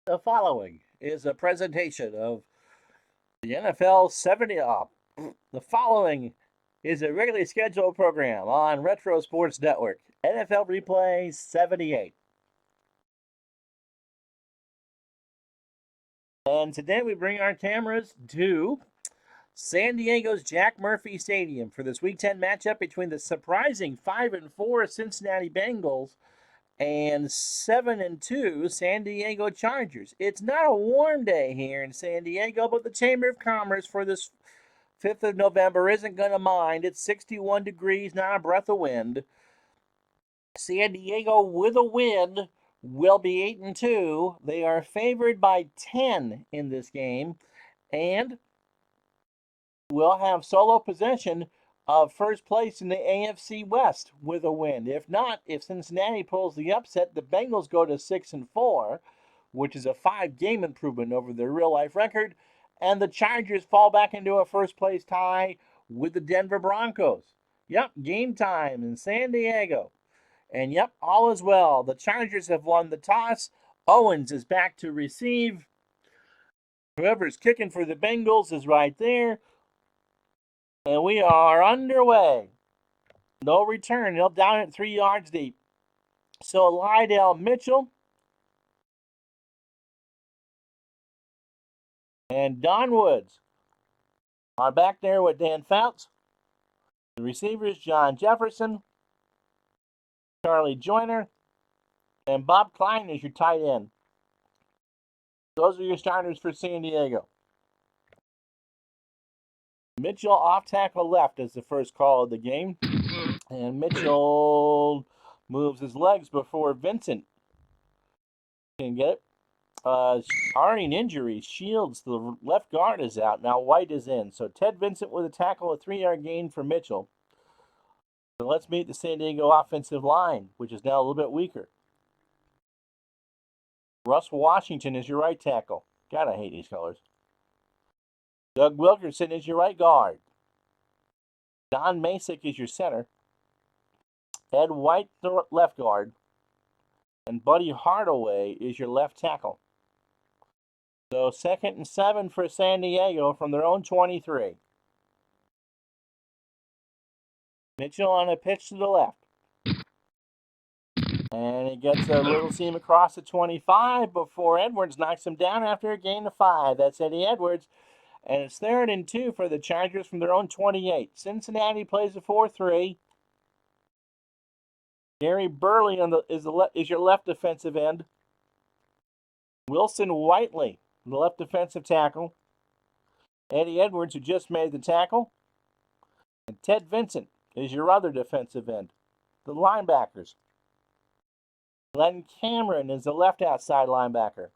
The following is a presentation of the NFL 70 Up. The following is a regularly scheduled program on Retro Sports Network, NFL Replay 78. And today we bring our cameras to San Diego's Jack Murphy Stadium for this Week 10 matchup between the surprising 5-4 Cincinnati Bengals and 7-2 San Diego Chargers. It's not a warm day here in San Diego, but the Chamber of Commerce for this 5th of November isn't going to mind. It's 61 degrees, not a breath of wind. San Diego with a win will be 8-2. They are favored by 10 in this game and will have solo possession of first place in the AFC West with a win. If not, if Cincinnati pulls the upset, the Bengals go to 6-4, which is a 5-game improvement over their real-life record, and the Chargers fall back into a first-place tie with the Denver Broncos. Yep, game time in San Diego. And yep, all is well. The Chargers have won the toss. Owens is back to receive. Whoever's kicking for the Bengals is right there. And we are underway. No return. They're down at 3 yards deep. So Lydell Mitchell and Don Woods are back there with Dan Fouts. The receivers, John Jefferson, Charlie Joyner, and Bob Klein is your tight end. Those are your starters for San Diego. Mitchell off tackle left is the first call of the game. And Mitchell moves his legs before Vincent can get it. Arming injury. Shields, the left guard is out. Now White is in. So Ted Vincent with a tackle, a 3-yard gain for Mitchell. So let's meet the San Diego offensive line, which is now a little bit weaker. Russ Washington is your right tackle. God, I hate these colors. Doug Wilkerson is your right guard. Don Masick is your center. Ed White, the left guard. And Buddy Hardaway is your left tackle. So 2nd and 7 for San Diego from their own 23. Mitchell on a pitch to the left. And he gets a little seam across the 25 before Edwards knocks him down after a gain of 5. That's Eddie Edwards. And it's 3rd and 2 for the Chargers from their own 28. Cincinnati plays a 4-3. Gary Burley is your left defensive end. Wilson Whiteley, the left defensive tackle. Eddie Edwards, who just made the tackle. And Ted Vincent is your other defensive end. The linebackers. Glenn Cameron is the left outside linebacker.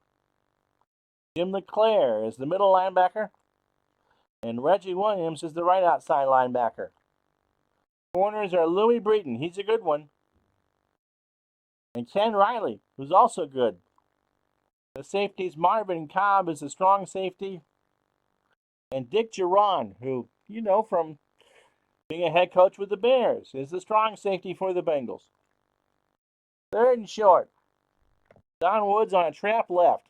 Jim LeClaire is the middle linebacker. And Reggie Williams is the right outside linebacker. Corners are Louis Breeden. He's a good one. And Ken Riley, who's also good. The safeties, Marvin Cobb is a strong safety. And Dick Giron, who, you know from being a head coach with the Bears, is the strong safety for the Bengals. 3rd and short. Don Woods on a trap left.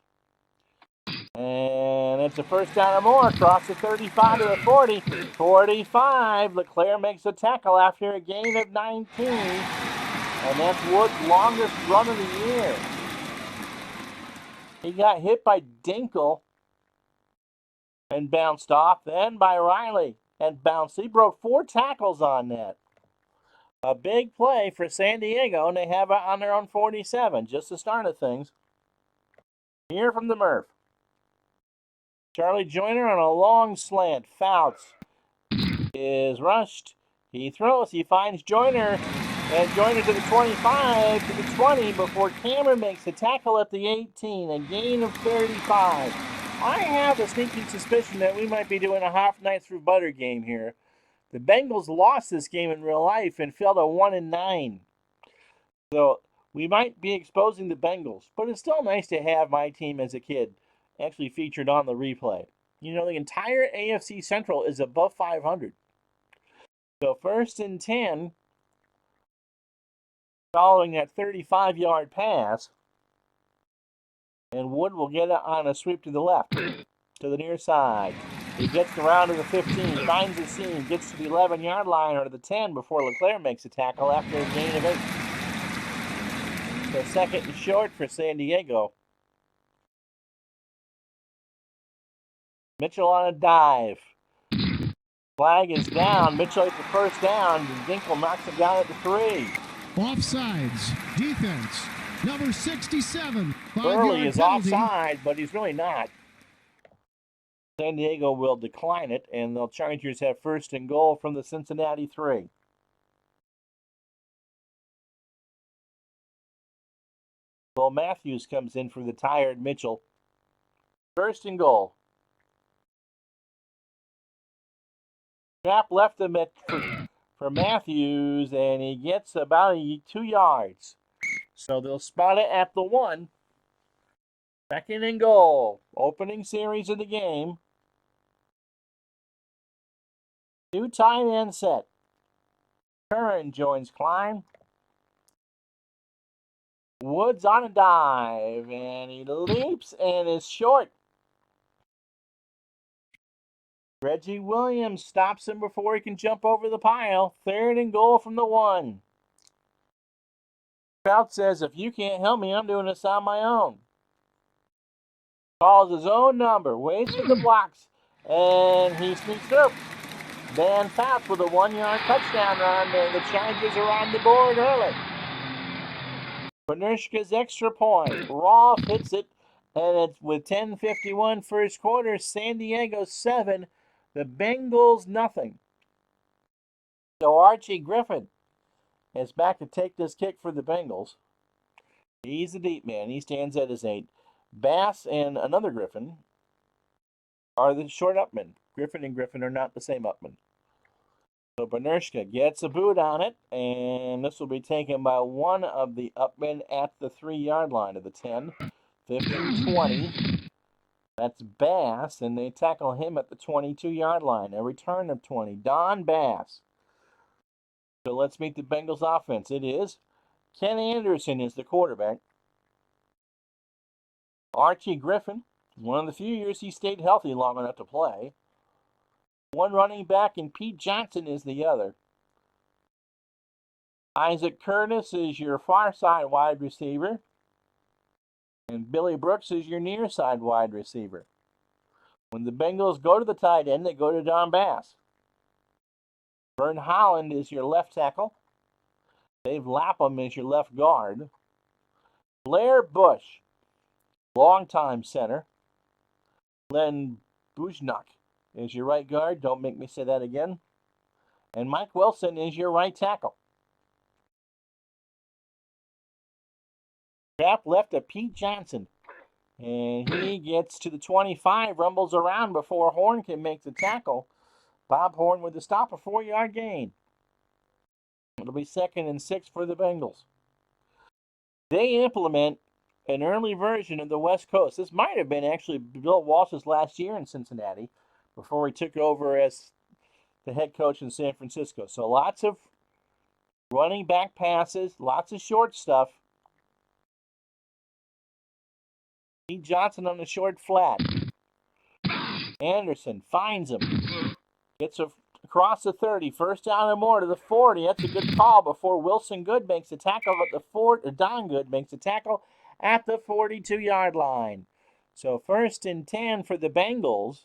And it's a first down or more across the 35 to the 40. 45. LeClaire makes a tackle after a gain of 19. And that's Woods' longest run of the year. He got hit by Dinkle and bounced off, then by Riley and bounced. He broke 4 tackles on that. A big play for San Diego, and they have it on their own 47, just the start of things. Here from the Murph. Charlie Joyner on a long slant. Fouts is rushed. He throws. He finds Joyner. And Joyner to the 25, to the 20 before Cameron makes the tackle at the 18. A gain of 35. I have a sneaking suspicion that we might be doing a half knife through butter game here. The Bengals lost this game in real life and fell to 1-9. So we might be exposing the Bengals. But it's still nice to have my team as a kid actually featured on the replay. You know, the entire AFC Central is above 500. So 1st and 10, following that 35-yard pass. And Wood will get it on a sweep to the left, to the near side. He gets around to the 15, finds the seam, gets to the 11-yard line or to the 10 before LeClaire makes a tackle after a gain of 8. So second and short for San Diego. Mitchell on a dive. Flag is down. Mitchell gets the first down. Dinkle knocks him down at the 3. Offsides. Defense. Number 67. Burley is penalty. offside, but he's really not. San Diego will decline it, and the Chargers have first and goal from the Cincinnati 3. Well, Matthews comes in for the tired Mitchell. First and goal. Trap left him for Matthews, and he gets about 2 yards. So they'll spot it at the 1. Second and goal. Opening series of the game. 2 tight end set. Curran joins Klein. Woods on a dive, and he leaps and is short. Reggie Williams stops him before he can jump over the pile. Third and goal from the 1. Trout says, if you can't help me, I'm doing this on my own. Calls his own number, waits for the blocks, and he sneaks through. Dan Fouts with a 1-yard touchdown run, and the Chargers are on the board early. Panushka's extra point. Rolfe hits it, and it's with 10:51 first quarter. San Diego 7, the Bengals nothing. So Archie Griffin is back to take this kick for the Bengals. He's the deep man. He stands at his 8. Bass and another Griffin are the short upmen. Griffin and Griffin are not the same upman. So Panushka gets a boot on it, and this will be taken by one of the upmen at the 3-yard line of the 10. 15, 20. That's Bass, and they tackle him at the 22-yard line. A return of 20. Don Bass. So let's meet the Bengals offense. It is Ken Anderson is the quarterback. Archie Griffin, one of the few years he stayed healthy long enough to play. One running back, and Pete Johnson is the other. Isaac Curtis is your far side wide receiver. And Billy Brooks is your near side wide receiver. When the Bengals go to the tight end, they go to Don Bass. Vern Holland is your left tackle. Dave Lapham is your left guard. Blair Bush, longtime center. Len Bujnak is your right guard. Don't make me say that again. And Mike Wilson is your right tackle. Trap left to Pete Johnson. And he gets to the 25, rumbles around before Horn can make the tackle. Bob Horn with the stop, a 4-yard gain. It'll be 2nd and 6 for the Bengals. They implement an early version of the West Coast. This might have been actually Bill Walsh's last year in Cincinnati before he took over as the head coach in San Francisco. So lots of running back passes, lots of short stuff. Pete Johnson on the short flat. Anderson finds him. Gets across the 30. First down and more to the 40. That's a good call before Wilson Good makes the tackle at the 40. Don Good makes the tackle at the 42-yard line. So 1st and 10 for the Bengals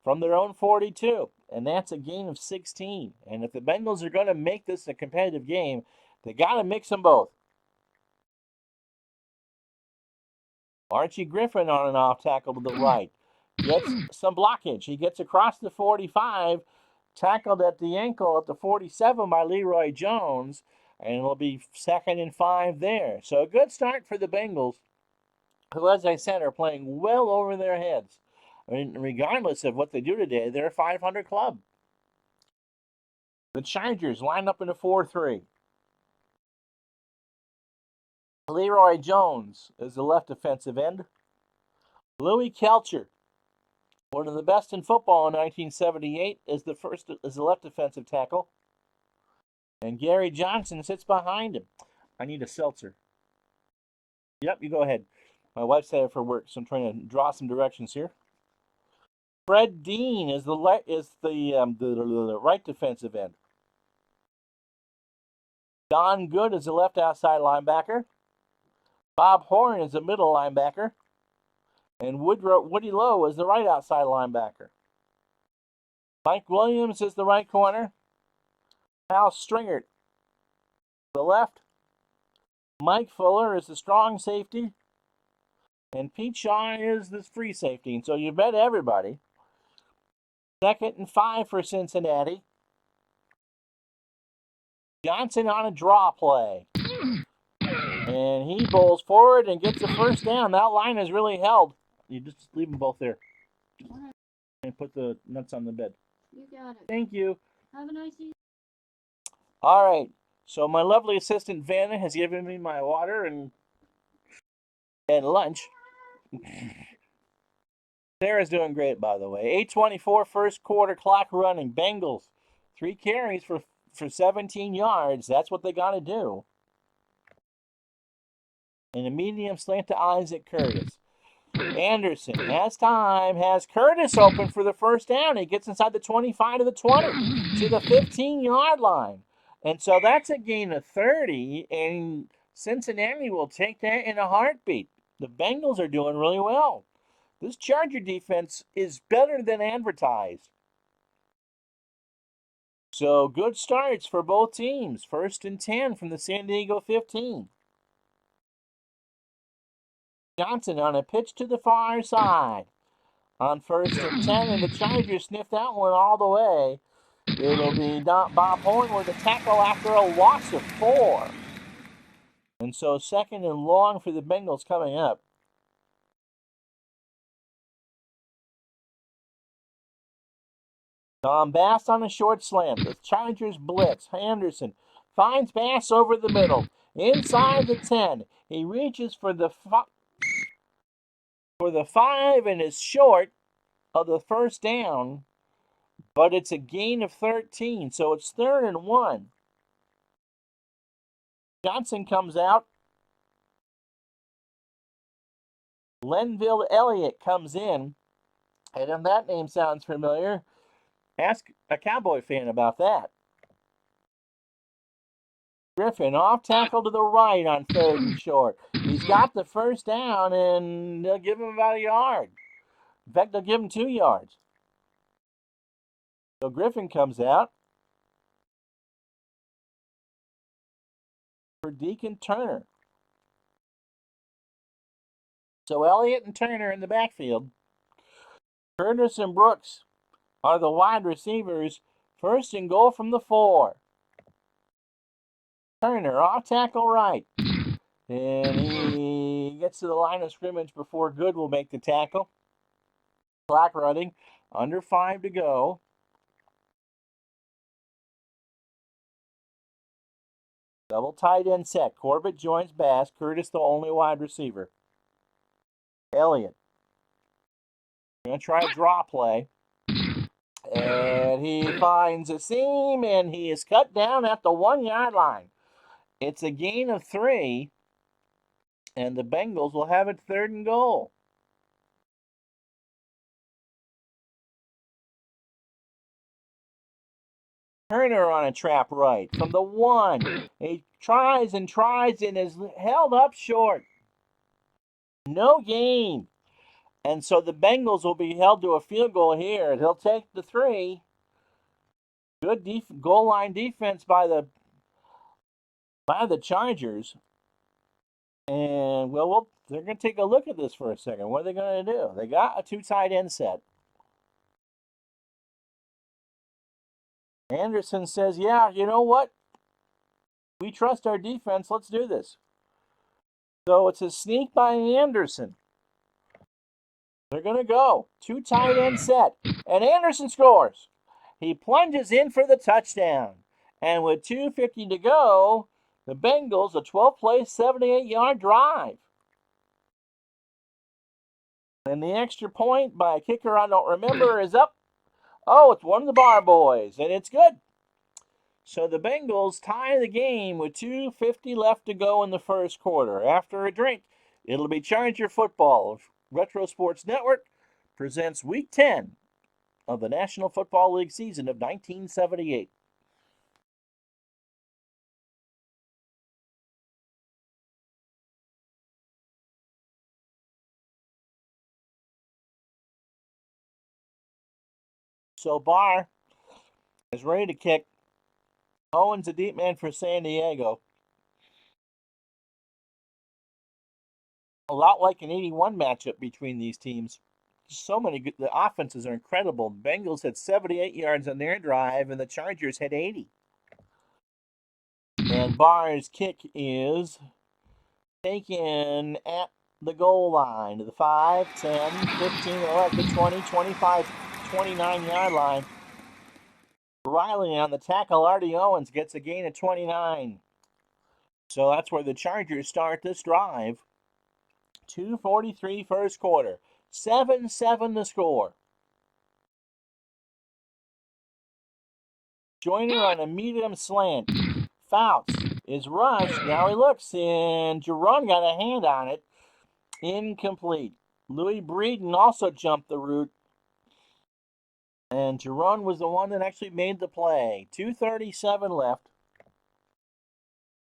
from their own 42. And that's a gain of 16. And if the Bengals are going to make this a competitive game, they got to mix them both. Archie Griffin on an off tackle to the right. Gets some blockage. He gets across the 45, tackled at the ankle at the 47 by Leroy Jones, and it'll be 2nd and 5 there. So a good start for the Bengals, who, as I said, are playing well over their heads. I mean, regardless of what they do today, they're a 500 club. The Chargers line up in a 4-3. Leroy Jones is the left defensive end. Louis Kelcher, one of the best in football in 1978, is the left defensive tackle. And Gary Johnson sits behind him. I need a seltzer. Yep, you go ahead. My wife's headed for work, so I'm trying to draw some directions here. Fred Dean is the right defensive end. Don Good is the left outside linebacker. Bob Horn is the middle linebacker. And Woody Lowe is the right outside linebacker. Mike Williams is the right corner. Hal Stringert, the left. Mike Fuller is the strong safety. And Pete Shaw is the free safety. And so you bet everybody. 2nd and 5 for Cincinnati. Johnson on a draw play. And he bowls forward and gets the first down. That line is really held. You just leave them both there. And put the nuts on the bed. You got it. Thank you. Have a nice evening. All right. So my lovely assistant Vanna has given me my water and lunch. Sarah's doing great, by the way. 8:24 first quarter clock running. Bengals, 3 carries for 17 yards. That's what they got to do. And a medium slant to Isaac Curtis. Anderson has time, has Curtis open for the first down. He gets inside the 25 to the 20 to the 15-yard line. And so that's a gain of 30, and Cincinnati will take that in a heartbeat. The Bengals are doing really well. This Charger defense is better than advertised. So good starts for both teams. 1st and 10 from the San Diego 15. Johnson on a pitch to the far side. On 1st and 10, and the Chargers sniff that one all the way. It'll be Bob Horn with a tackle after a loss of 4. And so 2nd and long for the Bengals coming up. Tom Bass on a short slant. The Chargers blitz. Anderson finds Bass over the middle. Inside the 10. He reaches for the 5 and is short of the first down, but it's a gain of 13, so it's 3rd and 1. Johnson comes out. Lenville Elliott comes in, and if that name sounds familiar, ask a Cowboy fan about that. Griffin off tackle to the right on 3rd and short. He's got the first down, and they'll give him about a yard. In fact, they'll give him 2 yards. So Griffin comes out for Deacon Turner. So Elliott and Turner in the backfield. Curtis and Brooks are the wide receivers. 1st and goal from the 4. Turner off tackle right. And he gets to the line of scrimmage before Good will make the tackle. Clock running. Under 5 to go. Double tight end set. Corbett joins Bass. Curtis the only wide receiver. Elliott. Going to try a draw play. And he finds a seam, and he is cut down at the 1-yard line. It's a gain of 3, and the Bengals will have it 3rd and goal. Turner on a trap right from the 1. He tries and is held up short. No gain. And so the Bengals will be held to a field goal here. They'll take the 3. Good goal line defense by the Chargers. And, well, they're going to take a look at this for a second. What are they going to do? They got a 2 tight end set. Anderson says, yeah, you know what? We trust our defense. Let's do this. So it's a sneak by Anderson. They're going to go. 2 tight end set. And Anderson scores. He plunges in for the touchdown. And with 2:50 to go, the Bengals, a 12-play, 78-yard drive. And the extra point by a kicker I don't remember is up. Oh, it's one of the Bar Boys, and it's good. So the Bengals tie the game with 2:50 left to go in the first quarter. After a drink, It'll be Charger football. Retro Sports Network presents Week 10 of the National Football League season of 1978. So Barr is ready to kick. Owens a deep man for San Diego. A lot like an 81 matchup between these teams. So many good, the offenses are incredible. The Bengals had 78 yards on their drive, and the Chargers had 80. And Barr's kick is taken at the goal line to the 5, 10, 15, or at the 20, 25, 29-yard line. Riley on the tackle. Artie Owens gets a gain of 29. So that's where the Chargers start this drive. 2:43 first quarter. 7-7 the score. Joyner on a medium slant. Fouts is rushed. Now he looks, and Jerron got a hand on it. Incomplete. Louis Breeden also jumped the route. And Jerron was the one that actually made the play. 2:37 left.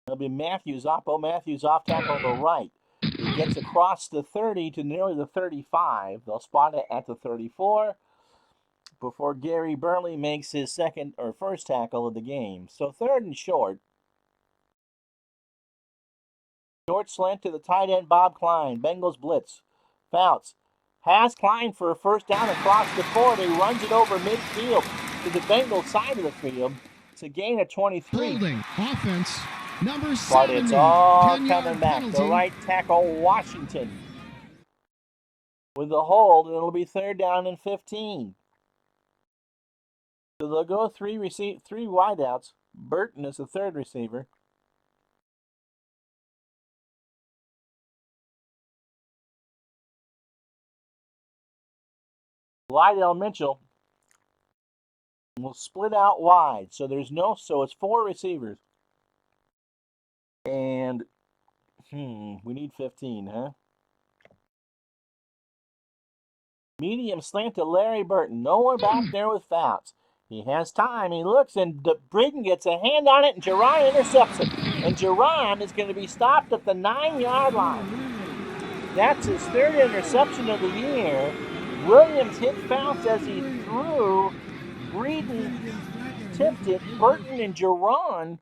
It'll be Matthews, Oppo Matthews off tackle to the right. He gets across the 30 to nearly the 35. They'll spot it at the 34 before Gary Burley makes his second or first tackle of the game. So third and short. Short slant to the tight end, Bob Klein. Bengals blitz. Fouts has Klein for a first down across the 40. Runs it over midfield to the Bengals side of the field. It's a gain of 23. Holding offense number 70. But it's all 10-yard coming back. penalty. The right tackle, Washington, with the hold, and it'll be third down and 15. So they'll go three wideouts. Burton is the third receiver. Lydell Mitchell will split out wide. So it's four receivers. And we need 15, huh? Medium slant to Larry Burton. No one back there with Fouts. He has time. He looks, and Breeden gets a hand on it, and Jerron intercepts it. And Jerron is going to be stopped at the 9-yard line. That's his third interception of the year. Williams hit Fouts as he threw. Breeden tipped it. Burton and Jerron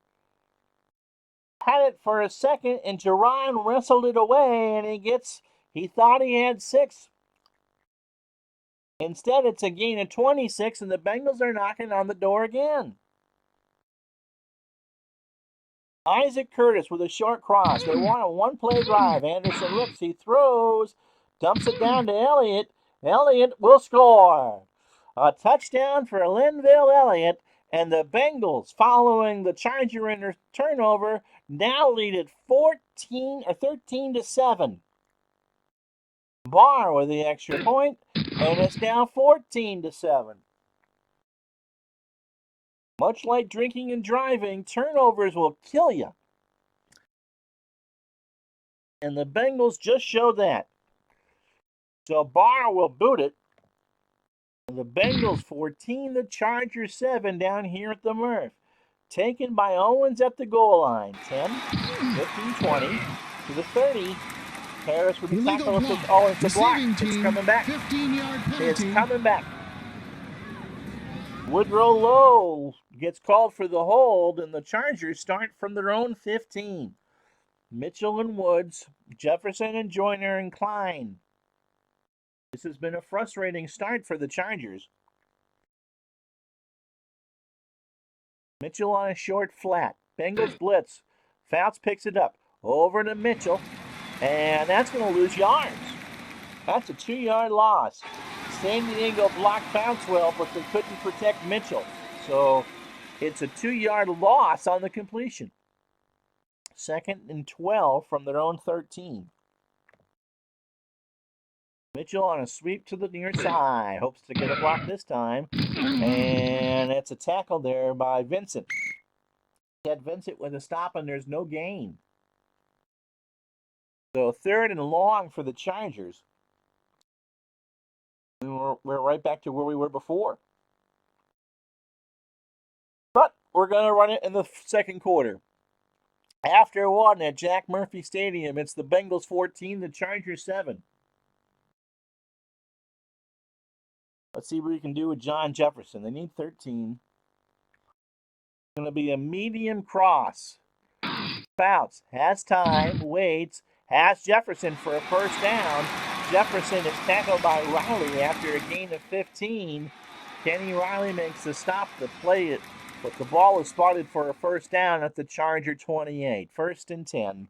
had it for a second, and Jerron wrestled it away, and he thought he had 6. Instead, it's a gain of 26, and the Bengals are knocking on the door again. Isaac Curtis with a short cross. They want a one-play drive. Anderson looks, he throws, dumps it down to Elliott. Elliott will score. A touchdown for Linville Elliott, and the Bengals, following the Charger turnover, now lead at 13-7. Barr with the extra point, and it's now 14-7. Much like drinking and driving, turnovers will kill you. And the Bengals just showed that. So Barr will boot it. The Bengals 14, the Chargers 7 down here at the Murph. Taken by Owens at the goal line. 10, 15, 20 to the 30. Harris with the tackle. It's a block. It's coming back. 15-yard penalty. It's coming back. Woodrow Lowe gets called for the hold, and the Chargers start from their own 15. Mitchell and Woods, Jefferson and Joyner and Klein. This has been a frustrating start for the Chargers. Mitchell on a short flat. Bengals blitz. Fouts picks it up. Over to Mitchell. And that's going to lose yards. That's a 2-yard loss. San Diego blocked Fouts well, but they couldn't protect Mitchell. So it's a 2-yard loss on the completion. 2nd and 12 from their own 13. Mitchell on a sweep to the near side. Hopes to get a block this time. And it's a tackle there by Vincent. Had Vincent with a stop, and there's no gain. So third and long for the Chargers. We're right back to where we were before. But we're going to run it in the second quarter. After one at Jack Murphy Stadium, it's the Bengals 14, the Chargers 7. Let's see what we can do with John Jefferson. They need 13. It's going to be a medium cross. Fouts, has time, waits, has Jefferson for a first down. Jefferson is tackled by Riley after a gain of 15. Kenny Riley makes the stop to play it, but the ball is spotted for a first down at the Charger 28. First and 10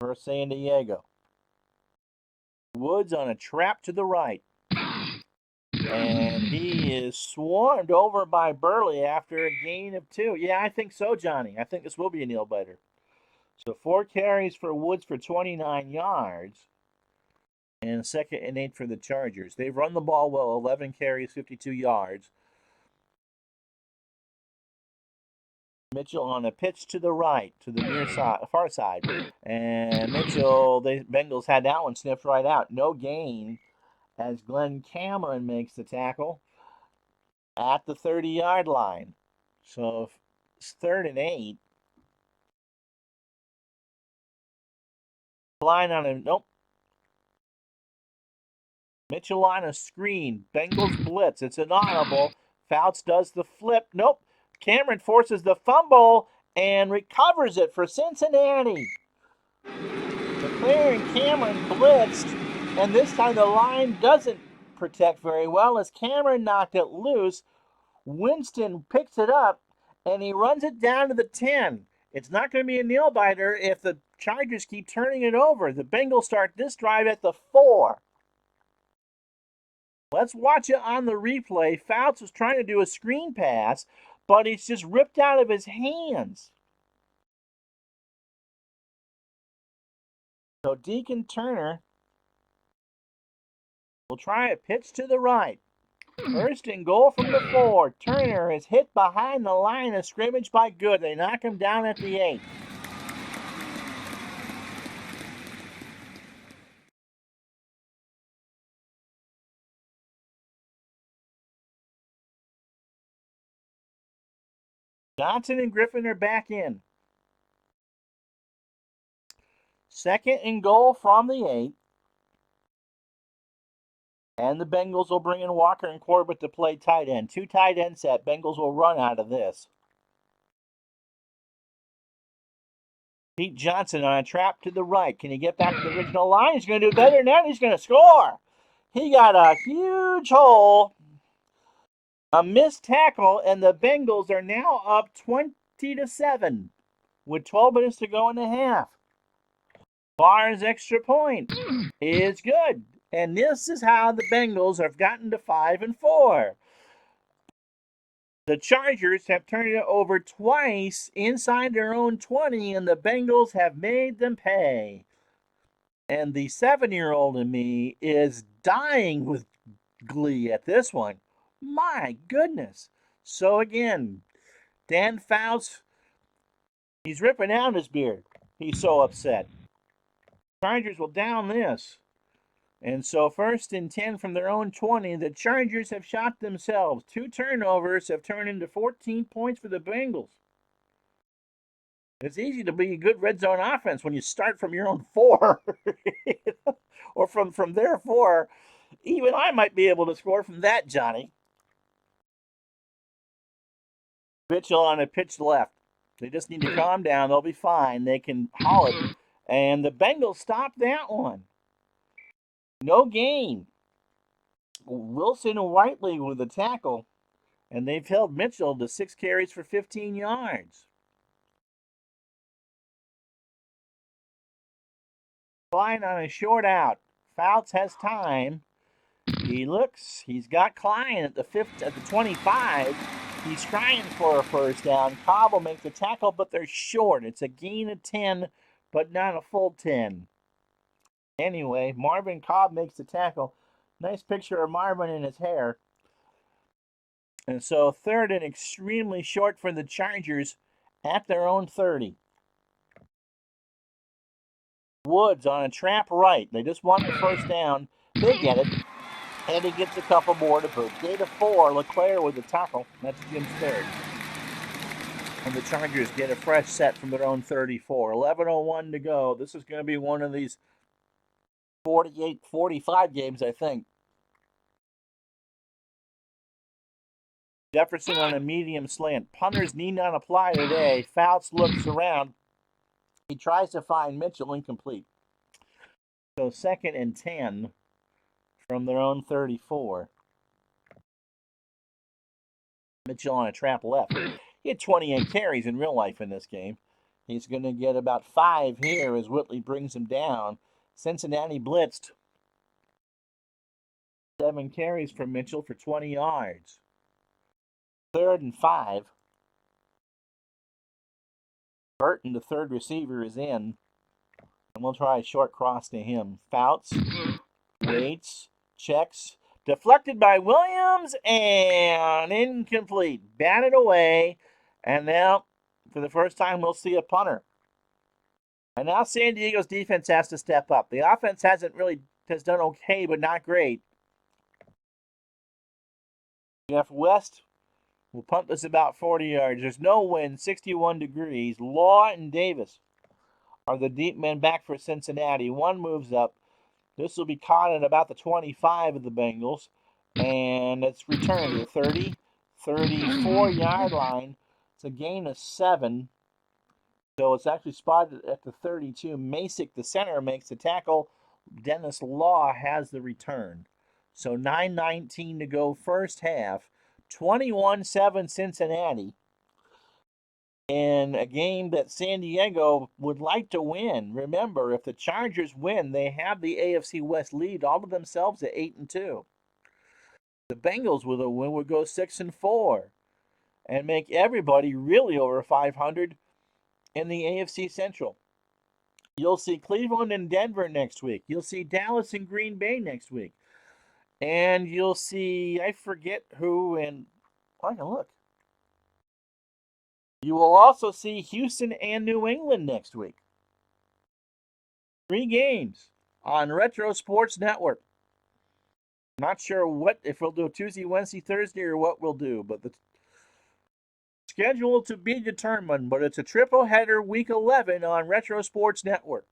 for San Diego. Woods on a trap to the right. And he is swarmed over by Burley after a gain of 2. Yeah, I think so, Johnny. I think this will be a nail biter. So 4 carries for Woods for 29 yards. And second and 8 for the Chargers. They've run the ball well, 11 carries, 52 yards. Mitchell on a pitch to the right, to the near side, far side. And Mitchell, the Bengals had that one sniffed right out. No gain as Glenn Cameron makes the tackle at the 30-yard line. So it's third and 8. Line on him. Nope. Mitchell on a screen. Bengals blitz. It's an audible. Fouts does the flip. Nope. Cameron forces the fumble and recovers it for Cincinnati. The player in Cameron blitzed, and this time the line doesn't protect very well as Cameron knocked it loose. Winston picks it up, and he runs it down to the 10. It's not going to be a nail biter if the Chargers keep turning it over. The Bengals start this drive at the 4. Let's watch it on the replay. Fouts was trying to do a screen pass, but it's just ripped out of his hands. So Deacon Turner will try a pitch to the right. First and goal from the 4. Turner is hit behind the line of scrimmage by Good. They knock him down at the 8. Johnson and Griffin are back in. Second and goal from the 8. And the Bengals will bring in Walker and Corbett to play tight end. 2 tight end set. Bengals will run out of this. Pete Johnson on a trap to the right. Can he get back to the original line? He's going to do better than that. He's going to score. He got a huge hole. A missed tackle, and the Bengals are now up 20-7 with 12 minutes to go in the half. Barr's extra point is good. And this is how the Bengals have gotten to 5-4. The Chargers have turned it over twice inside their own 20, and the Bengals have made them pay. And the 7-year-old in me is dying with glee at this one. My goodness. So again, Dan Fouts, he's ripping out his beard. He's so upset. Chargers will down this. And so first and 10 from their own 20, the Chargers have shot themselves. 2 turnovers have turned into 14 points for the Bengals. It's easy to be a good red zone offense when you start from your own 4. Or from their 4. Even I might be able to score from that, Johnny. Mitchell on a pitch left. They just need to calm down. They'll be fine. They can haul it. And the Bengals stopped that one. No gain. Wilson and Whiteley with the tackle, and they've held Mitchell to 6 carries for 15 yards. Flying on a short out. Fouts has time. He looks. He's got Klein at the 25. He's trying for a first down. Cobb will make the tackle, but they're short. It's a gain of 10, but not a full 10. Anyway, Marvin Cobb makes the tackle. Nice picture of Marvin in his hair. And so third and extremely short for the Chargers at their own 30. Woods on a trap right. They just want the first down. They get it. And he gets a couple more to boot. Gain of 4. LeClaire with the tackle. That's Jim's third. And the Chargers get a fresh set from their own 34. 11:01 to go. This is going to be one of these 48-45 games, I think. Jefferson on a medium slant. Punters need not apply today. Fouts looks around. He tries to find Mitchell, incomplete. So 2nd and 10 from their own 34. Mitchell on a trap left. He had 28 carries in real life in this game. He's going to get about 5 here as Whitley brings him down. Cincinnati blitzed. 7 carries from Mitchell for 20 yards. 3rd and 5. Burton, the third receiver, is in. And we'll try a short cross to him. Fouts, waits, checks. Deflected by Williams and incomplete. Batted away. And now, for the first time, we'll see a punter. And now San Diego's defense has to step up. The offense has done okay, but not great. Jeff West will punt this about 40 yards. There's no wind, 61 degrees. Law and Davis are the deep men back for Cincinnati. One moves up. This will be caught at about the 25 of the Bengals. And it's returned to the 30, 34-yard line. It's a gain of 7. So it's actually spotted at the 32. Masick, the center, makes the tackle. Dennis Law has the return. So 9:19 to go first half. 21-7 Cincinnati. In a game that San Diego would like to win. Remember, if the Chargers win, they have the AFC West lead all to themselves at 8-2. The Bengals with a win would go 6-4 and make everybody really over 500 in the AFC Central. You'll see Cleveland and Denver next week. You'll see Dallas and Green Bay next week. And you'll see, I forget who, and I can look. You will also see Houston and New England next week. 3 games on Retro Sports Network. Not sure if we'll do Tuesday, Wednesday, Thursday, or what we'll do, but the schedule to be determined. But it's a triple header week 11 on Retro Sports Network.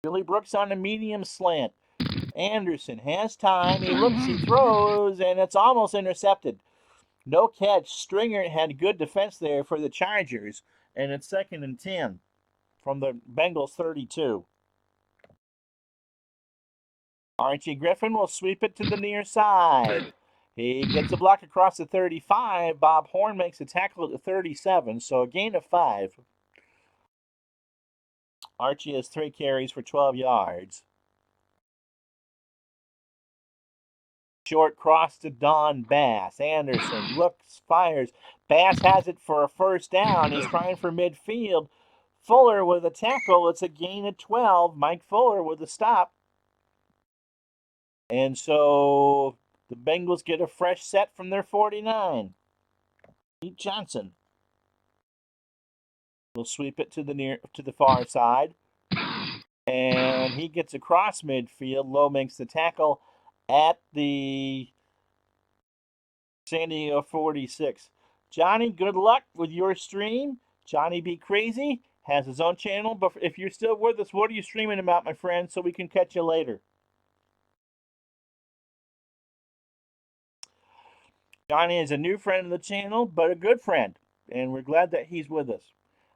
Billy Brooks on a medium slant. Anderson has time. He looks, he throws, and it's almost intercepted. No catch. Stringer had good defense there for the Chargers, and it's 2nd and 10 from the Bengals 32. Archie Griffin will sweep it to the near side. He gets a block across the 35. Bob Horn makes a tackle at the 37, so a gain of 5. Archie has 3 carries for 12 yards. Short cross to Don Bass. Anderson looks, fires. Bass has it for a first down. He's trying for midfield. Fuller with a tackle. It's a gain of 12. Mike Fuller with a stop. And so the Bengals get a fresh set from their 49. Pete Johnson will sweep it to the far side. And he gets across midfield. Lowe makes the tackle at the San Diego 46. Johnny, good luck with your stream. Johnny Be Crazy has his own channel. But if you're still with us, what are you streaming about, my friend, so we can catch you later? Johnny is a new friend of the channel, but a good friend. And we're glad that he's with us.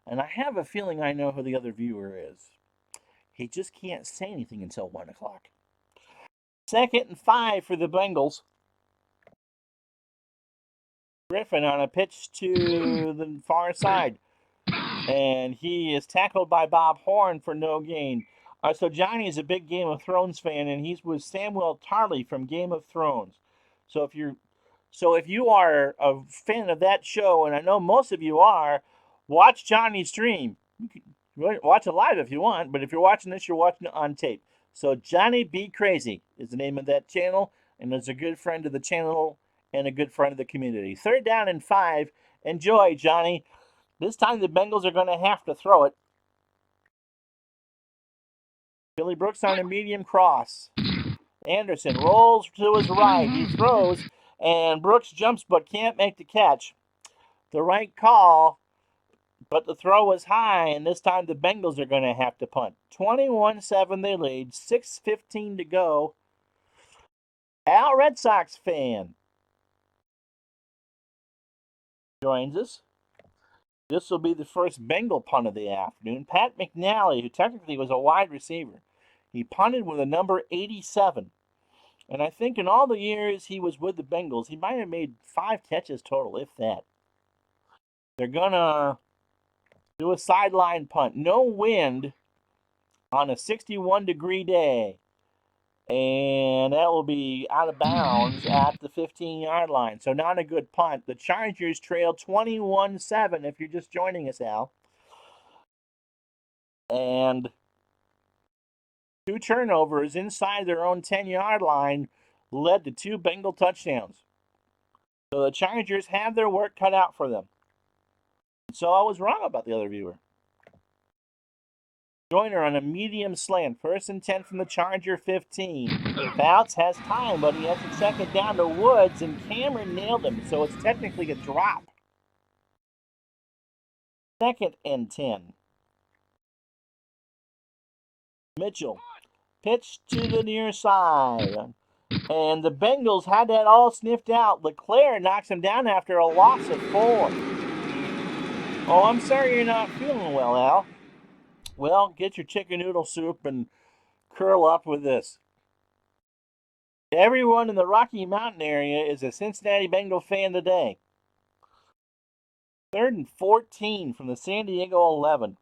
And I have a feeling I know who the other viewer is. He just can't say anything until 1 o'clock. 2nd and 5 for the Bengals. Griffin on a pitch to the far side. And he is tackled by Bob Horn for no gain. So Johnny is a big Game of Thrones fan, and he's with Samuel Tarly from Game of Thrones. So if you are a fan of that show, and I know most of you are, watch Johnny's stream. You can watch it live if you want, but if you're watching this, you're watching it on tape. So Johnny Be Crazy is the name of that channel, and is a good friend of the channel and a good friend of the community. 3rd down and 5. Enjoy, Johnny. This time the Bengals are going to have to throw it. Billy Brooks on a medium cross. Anderson rolls to his right. He throws, and Brooks jumps but can't make the catch. The right call, but the throw was high, and this time the Bengals are going to have to punt. 21-7 they lead, 6:15 to go. Al, Red Sox fan, joins us. This will be the first Bengal punt of the afternoon. Pat McNally, who technically was a wide receiver, he punted with a number 87. And I think in all the years he was with the Bengals, he might have made 5 catches total, if that. They're going to do a sideline punt. No wind on a 61-degree day. And that will be out of bounds at the 15-yard line. So not a good punt. The Chargers trail 21-7 if you're just joining us, Al. And 2 turnovers inside their own 10-yard line led to 2 Bengal touchdowns. So the Chargers have their work cut out for them. So I was wrong about the other viewer. Joyner on a medium slant. 1st and 10 from the Charger 15. Fouts has time, but he has to check it down to Woods, and Cameron nailed him, so it's technically a drop. 2nd and 10. Mitchell. Pitch to the near side. And the Bengals had that all sniffed out. LeClaire knocks him down after a loss of 4. Oh, I'm sorry you're not feeling well, Al. Well, get your chicken noodle soup and curl up with this. Everyone in the Rocky Mountain area is a Cincinnati Bengal fan today. 3rd and 14 from the San Diego 11.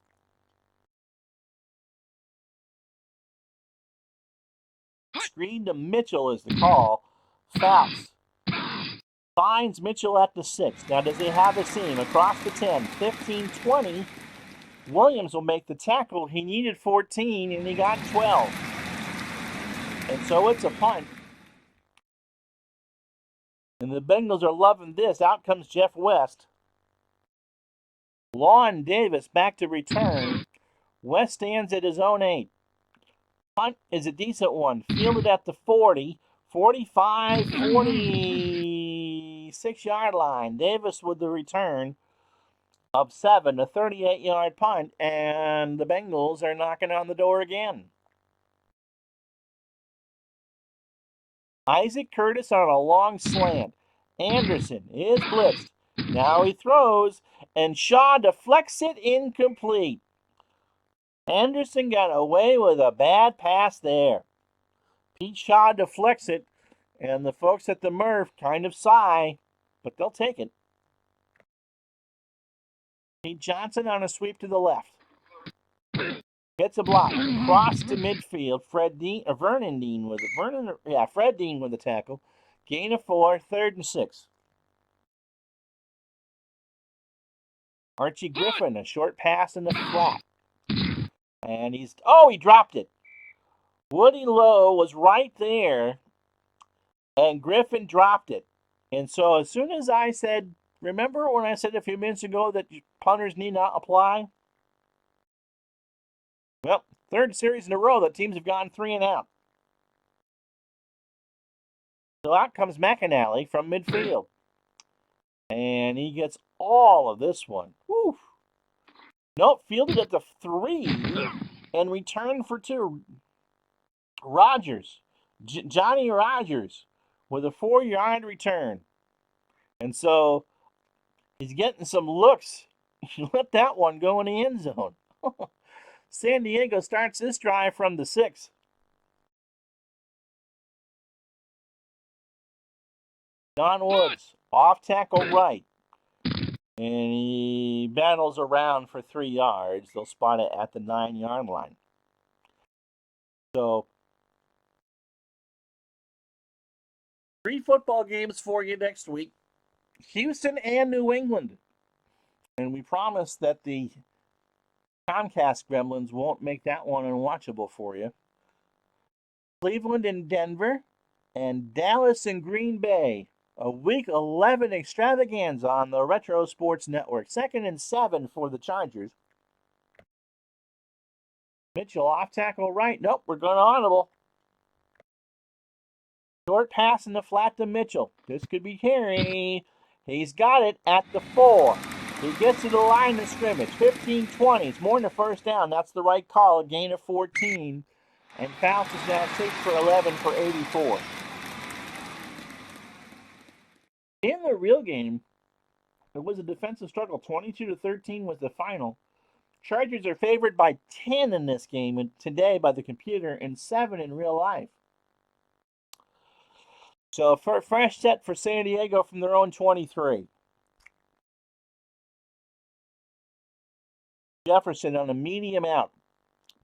Screen to Mitchell is the call. Fouts. Finds Mitchell at the 6. Now does he have a seam? Across the 10. 15-20. Williams will make the tackle. He needed 14, and he got 12. And so it's a punt. And the Bengals are loving this. Out comes Jeff West. Lon Davis back to return. West stands at his own 8. Punt is a decent one. Fielded at the 40. 45, 46-yard line. Davis with the return of 7, a 38-yard punt, and the Bengals are knocking on the door again. Isaac Curtis on a long slant. Anderson is blitzed. Now he throws, and Shaw deflects it incomplete. Anderson got away with a bad pass there. Pete Shaw deflects it, and the folks at the Murph kind of sigh, but they'll take it. Pete Johnson on a sweep to the left. Gets a block. Cross to midfield. Fred Dean with the tackle. Gain of 4. 3rd and 6. Archie Griffin, a short pass in the flat. And he dropped it. Woody Lowe was right there, and Griffin dropped it. And so as soon as I said, remember when I said a few minutes ago that punters need not apply? Well, 3rd series in a row that teams have gone 3 and out. So out comes McAnally from midfield. And he gets all of this one. Woo. Nope, fielded at the 3 and returned for 2. Rogers, Johnny Rogers with a 4-yard return. And so he's getting some looks. He let that one go in the end zone. San Diego starts this drive from the 6. Don Woods, off tackle right. And he battles around for 3 yards. They'll spot it at the 9-yard line. So 3 football games for you next week. Houston and New England. And we promise that the Comcast gremlins won't make that one unwatchable for you. Cleveland and Denver, and Dallas and Green Bay. A Week 11 extravaganza on the Retro Sports Network. 2nd and 7 for the Chargers. Mitchell off tackle right. Nope, we're going audible. Short pass in the flat to Mitchell. This could be Harry. He's got it at the 4. He gets to the line of scrimmage. 15-20. It's more than a first down. That's the right call. A gain of 14. And Fouts is now 6 for 11 for 84. In the real game, it was a defensive struggle. 22-13 was the final. Chargers are favored by 10 in this game today by the computer and 7 in real life. So for a fresh set for San Diego from their own 23. Jefferson on a medium out.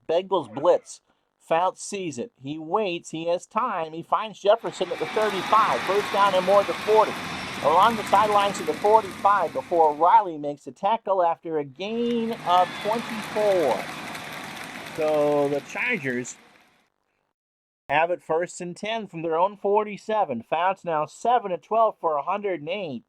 Bengals blitz. Fouts sees it. He waits. He has time. He finds Jefferson at the 35. First down and more to 40. Along the sidelines to the 45 before Riley makes a tackle after a gain of 24. So the Chargers have it 1st and 10 from their own 47. Fouts now 7-12 for 108.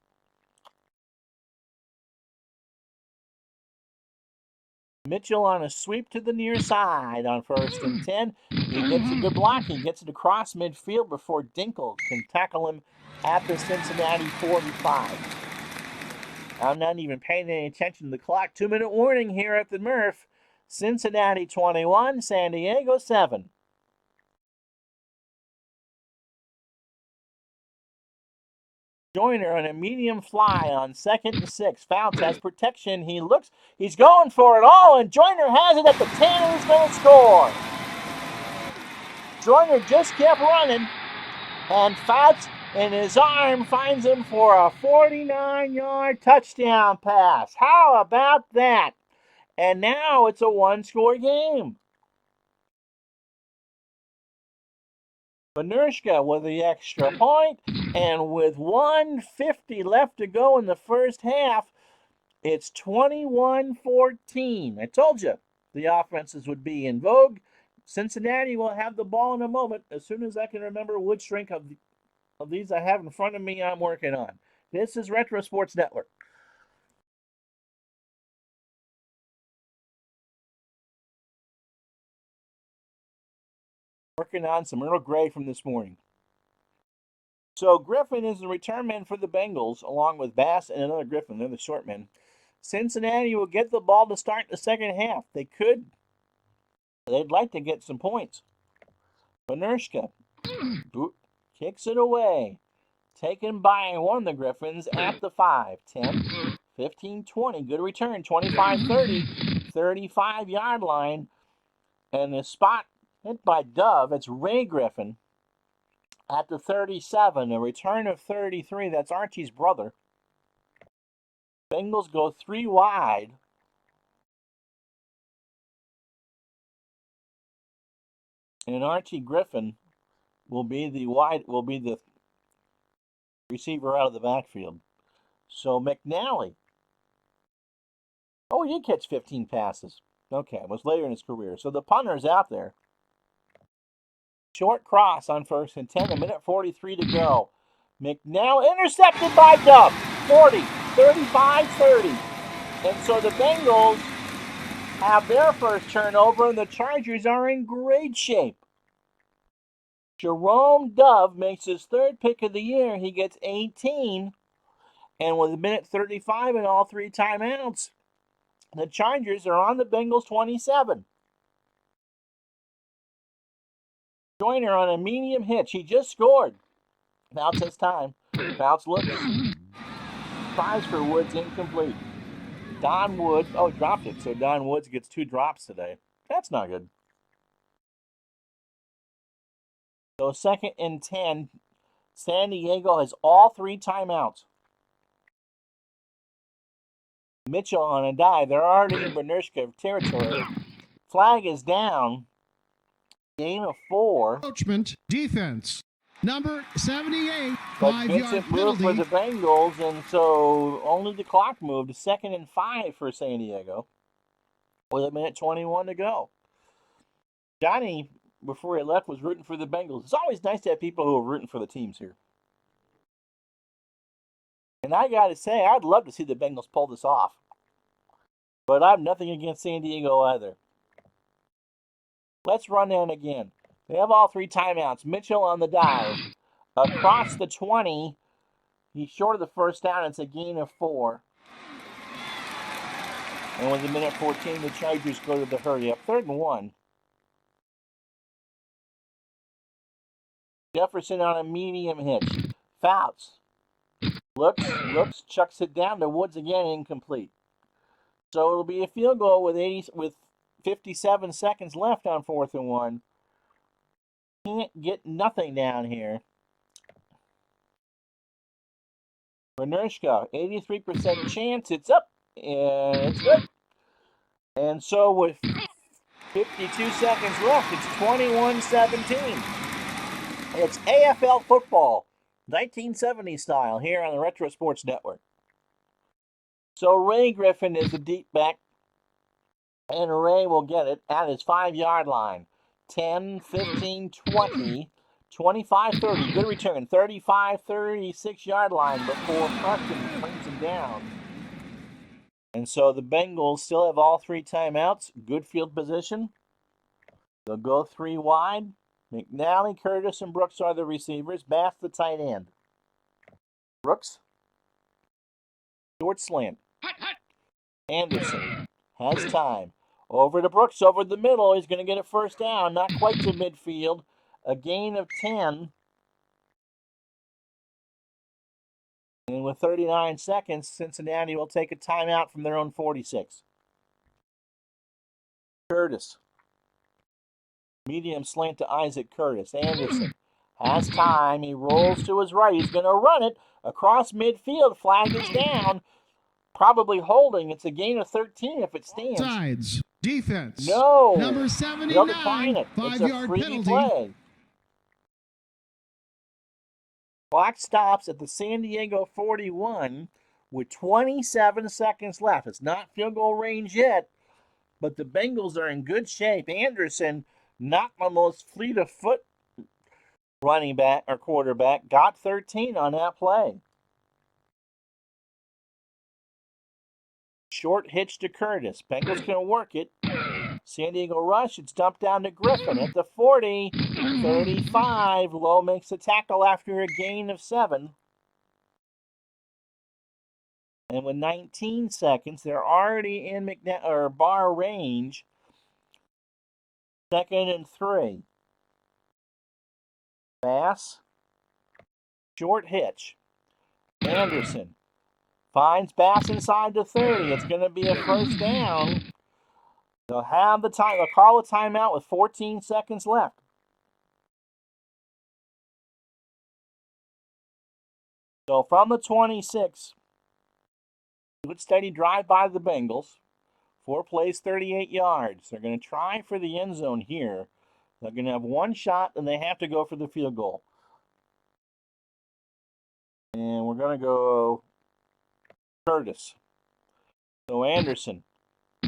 Mitchell on a sweep to the near side on 1st and 10. He gets a good block. He gets it across midfield before Dinkle can tackle him at the Cincinnati 45. I'm not even paying any attention to the clock. 2-minute warning here at the Murph. Cincinnati 21, San Diego 7. Joyner on a medium fly on 2nd and 6. Fouts has protection. He looks, he's going for it all, and Joyner has it at the 10, and he's going to score. Joyner just kept running, and Fouts in his arm finds him for a 49-yard touchdown pass. How about that? And now it's a one-score game. Benershka with the extra point, and with 1:50 left to go in the first half, it's 21-14. I told you the offenses would be in vogue. Cincinnati will have the ball in a moment. As soon as I can remember which strength of these I have in front of me, I'm working on. This is Retro Sports Network. Working on some Earl Grey from this morning. So Griffin is the return man for the Bengals, along with Bass and another Griffin. They're the short men. Cincinnati will get the ball to start the second half. They'd like to get some points. Benershka kicks it away. Taken by one of the Griffins at the 5. 10, 15, 20. Good return. 25-30. 35-yard line. And the spot hit by Dove. It's Ray Griffin at the 37. A return of 33. That's Archie's brother. Bengals go 3 wide. And Archie Griffin will be the receiver out of the backfield. So McNally. Oh, he did catch 15 passes. Okay, it was later in his career. So the punter's out there. Short cross on 1st and 10. 1:43 to go. McNally intercepted by Dove. 40, 35, 30. And so the Bengals have their first turnover, and the Chargers are in great shape. Jerome Dove makes his 3rd pick of the year. He gets 18. And with 1:35 and all 3 timeouts, the Chargers are on the Bengals 27. Joyner on a medium hitch. He just scored. Fouts has time. Fouts looks. Tries for Woods, incomplete. Don Woods, dropped it. So Don Woods gets 2 drops today. That's not good. So 2nd and 10. San Diego has all 3 timeouts. Mitchell on a dive. They're already in Benershka territory. Flag is down. Gain of 4. Encroachment defense. Number 78. But 5-yard Vincent moved penalty. for the Bengals, and so only the clock moved. 2nd and 5 for San Diego with 1:21 to go. Johnny, before he left, was rooting for the Bengals. It's always nice to have people who are rooting for the teams here. And I got to say, I'd love to see the Bengals pull this off. But I have nothing against San Diego either. Let's run in again. They have all 3 timeouts. Mitchell on the dive. Across the 20. He's short of the first down. It's a gain of 4. And with a minute 14, the Chargers go to the hurry up. 3rd and 1. Jefferson on a medium hitch. Fouts. Looks, chucks it down to Woods again, incomplete. So it'll be a field goal with 57 seconds left on 4th and 1. Can't get nothing down here. Benershka, 83% chance. It's up, and it's good. And so with 52 seconds left, it's 21-17. It's AFL football, 1970 style, here on the Retro Sports Network. So Ray Griffin is the deep back, and Ray will get it at his 5-yard line. 10, 15, 20, 25, 30. Good return. 35, 36-yard line before Preston brings him down. And so the Bengals still have all 3 timeouts. Good field position. They'll go 3 wide. McNally, Curtis, and Brooks are the receivers. Bass the tight end. Brooks. Short slant. Anderson has time. Over to Brooks, over the middle. He's going to get a first down. Not quite to midfield. A gain of 10. And with 39 seconds, Cincinnati will take a timeout from their own 46. Curtis. Medium slant to Isaac Curtis. Anderson has time. He rolls to his right. He's going to run it across midfield. Flag is down. Probably holding. It's a gain of 13 if it stands. Sides. Defense. No. Number They'll decline 79. it. It's a 5-yard free penalty. play. Clock stops at the San Diego 41 with 27 seconds left. It's not field goal range yet, but the Bengals are in good shape. Anderson, not the most fleet of foot running back or quarterback, got 13 on that play. Short hitch to Curtis. Bengals can work it. San Diego rush. It's dumped down to Griffin at the 40. 35. Lowe makes the tackle after a gain of 7. And with 19 seconds, they're already in bar range. 2nd and 3. Bass. Short hitch. Anderson finds Bass inside the 30. It's going to be a first down. They'll have the time. They'll call a timeout with 14 seconds left. So from the 26, good steady drive by the Bengals. 4 plays, 38 yards. They're going to try for the end zone here. They're going to have 1 shot, and they have to go for the field goal. And we're going to go Curtis. So Anderson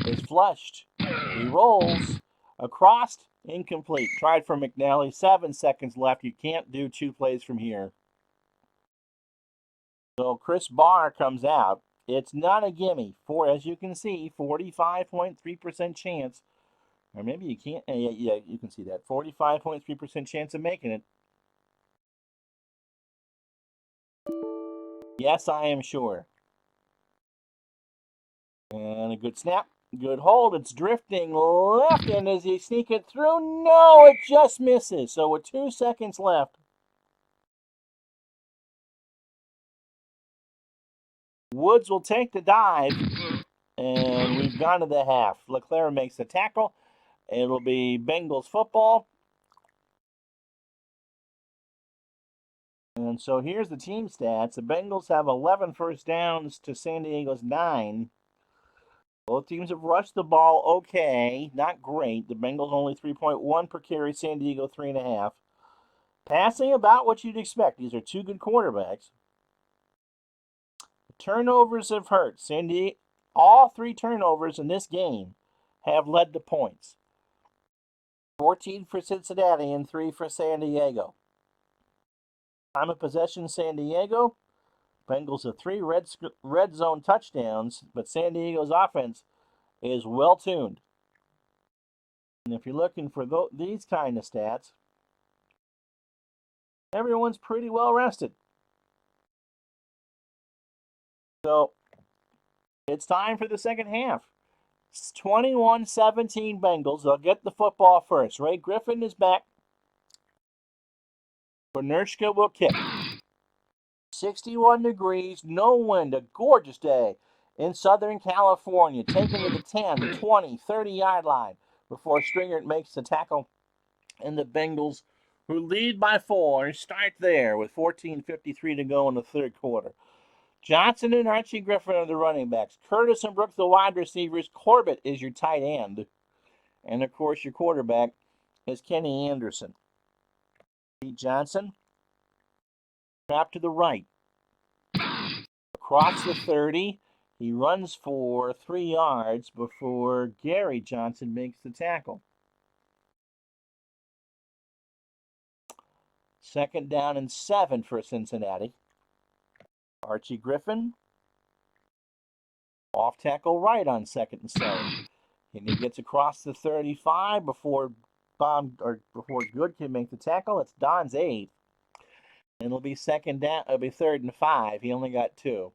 is flushed. He rolls across, incomplete. Tried for McNally. 7 seconds left. You can't do 2 plays from here. So Chris Barr comes out. It's not a gimme. As you can see, 45.3% chance. Or maybe you can't. Yeah, you can see that. 45.3% chance of making it. Yes, I am sure. And a good snap. Good hold. It's drifting left. And does he sneak it through? No, it just misses. So with 2 seconds left, Woods will take the dive. And we've gone to the half. LeClaire makes the tackle. It'll be Bengals football. And so here's the team stats. The Bengals have 11 first downs to San Diego's 9. Both teams have rushed the ball okay. Not great. The Bengals only 3.1 per carry. San Diego 3.5. Passing about what you'd expect. These are 2 good quarterbacks. Turnovers have hurt. All 3 turnovers in this game have led to points. 14 for Cincinnati and 3 for San Diego. Time of possession, San Diego. Bengals have 3 red zone touchdowns, but San Diego's offense is well tuned. And if you're looking for these kind of stats, everyone's pretty well rested. So it's time for the second half. It's 21-17 Bengals. They'll get the football first. Ray Griffin is back. Bernurshka will kick. 61 degrees, no wind, a gorgeous day in Southern California. Taken to the 10, the 20, 30-yard line before Stringer makes the tackle. And the Bengals, who lead by 4, start there with 14:53 to go in the third quarter. Johnson and Archie Griffin are the running backs. Curtis and Brooks, the wide receivers. Corbett is your tight end. And, of course, your quarterback is Kenny Anderson. Pete Johnson, trap to the right. Across the 30, he runs for 3 yards before Gary Johnson makes the tackle. Second down and 7 for Cincinnati. Archie Griffin, off tackle right on 2nd and 7. And he gets across the 35 before Good can make the tackle. It's Don's 8. And it'll be 3rd and 5. He only got 2.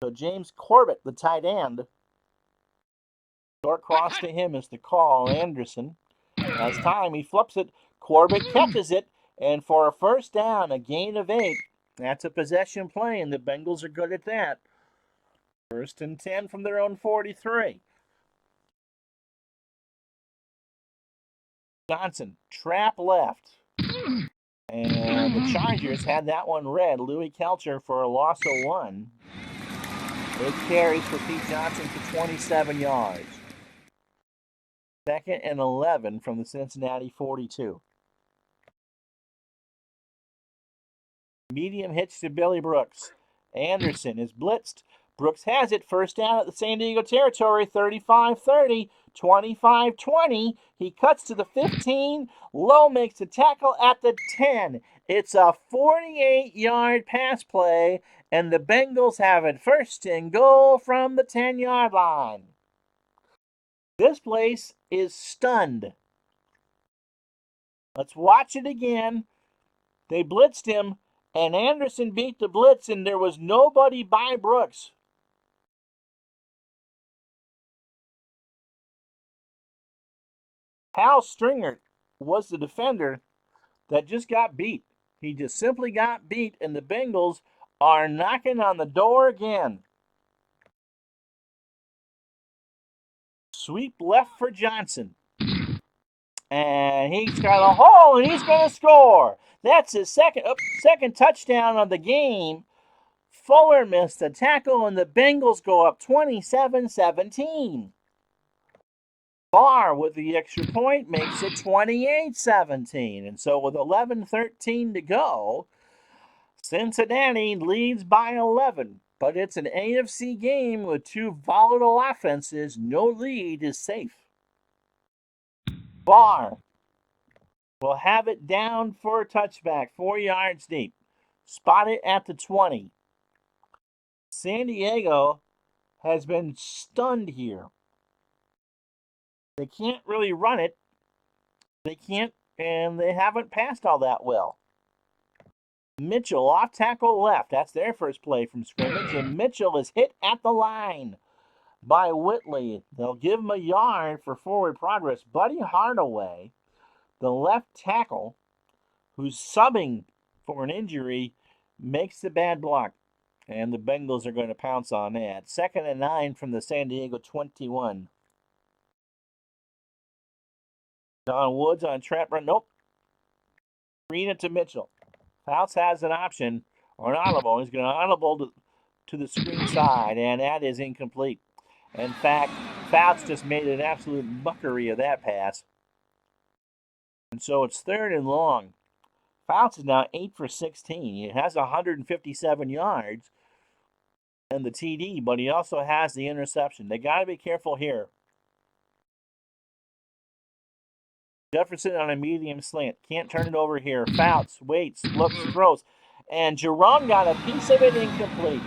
So James Corbett, the tight end, short cross to him is the call. Anderson has time. He flips it. Corbett catches it. And for a first down, a gain of 8. That's a possession play, and the Bengals are good at that. 1st and 10 from their own 43. Johnson, trap left. And the Chargers had that one red. Louis Kelcher for a loss of 1. 8 carries for Pete Johnson for 27 yards. 2nd and 11 from the Cincinnati 42. Medium hitch to Billy Brooks. Anderson is blitzed. Brooks has it. First down at the San Diego territory. 35-30. 25-20. He cuts to the 15. Lowe makes the tackle at the 10. It's a 48-yard pass play, and the Bengals have it 1st and goal from the 10-yard line. This place is stunned. Let's watch it again. They blitzed him, and Anderson beat the blitz, and there was nobody by Brooks. Hal Stringer was the defender that just got beat. He just simply got beat, and the Bengals are knocking on the door again. Sweep left for Johnson. And he's got a hole, and he's going to score. That's his second touchdown of the game. Fuller missed the tackle, and the Bengals go up 27-17. Barr with the extra point makes it 28-17. And so with 11:13 to go, Cincinnati leads by 11. But it's an AFC game with 2 volatile offenses. No lead is safe. Barr will have it down for a touchback, 4 yards deep. Spot it at the 20. San Diego has been stunned here. They can't really run it. And they haven't passed all that well. Mitchell off tackle left. That's their first play from scrimmage. And Mitchell is hit at the line by Whitley. They'll give him a yard for forward progress. Buddy Hardaway, the left tackle, who's subbing for an injury, makes the bad block. And the Bengals are going to pounce on that. 2nd and 9 from the San Diego 21. Don Woods on trap run. Nope. Screen it to Mitchell. Fouts has an option, or an audible. He's going to audible to the screen side, and that is incomplete. In fact, Fouts just made an absolute mockery of that pass. And so it's 3rd and long. Fouts is now 8 for 16. He has 157 yards and the TD, but he also has the interception. They got to be careful here. Jefferson on a medium slant. Can't turn it over here. Fouts, waits, looks, throws. And Jerome got a piece of it incomplete.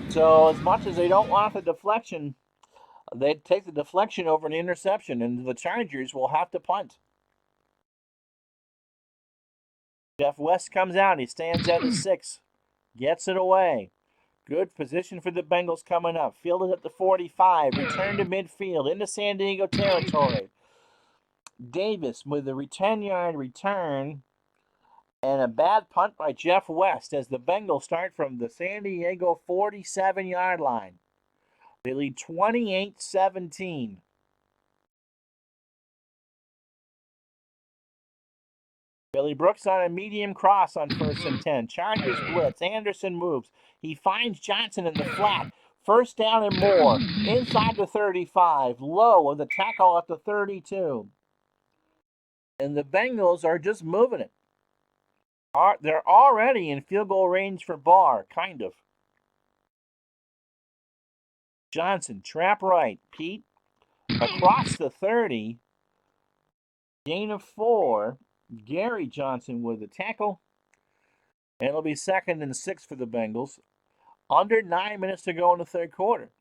So as much as they don't want the deflection, they take the deflection over an interception, and the Chargers will have to punt. Jeff West comes out. He stands at the 6. Gets it away. Good position for the Bengals coming up. Fielded at the 45. Return to midfield into San Diego territory. Davis with a 10-yard return and a bad punt by Jeff West as the Bengals start from the San Diego 47-yard line. They lead 28-17. Billy Brooks on a medium cross on 1st and 10. Chargers blitz. Anderson moves. He finds Johnson in the flat. First down and more. Inside the 35. Low with a tackle at the 32. And the Bengals are just moving it. They're already in field goal range for Barr, kind of. Johnson, trap right. Pete, across the 30. Gain of 4. Gary Johnson with the tackle. And it'll be 2nd and 6 for the Bengals. Under 9 minutes to go in the third quarter.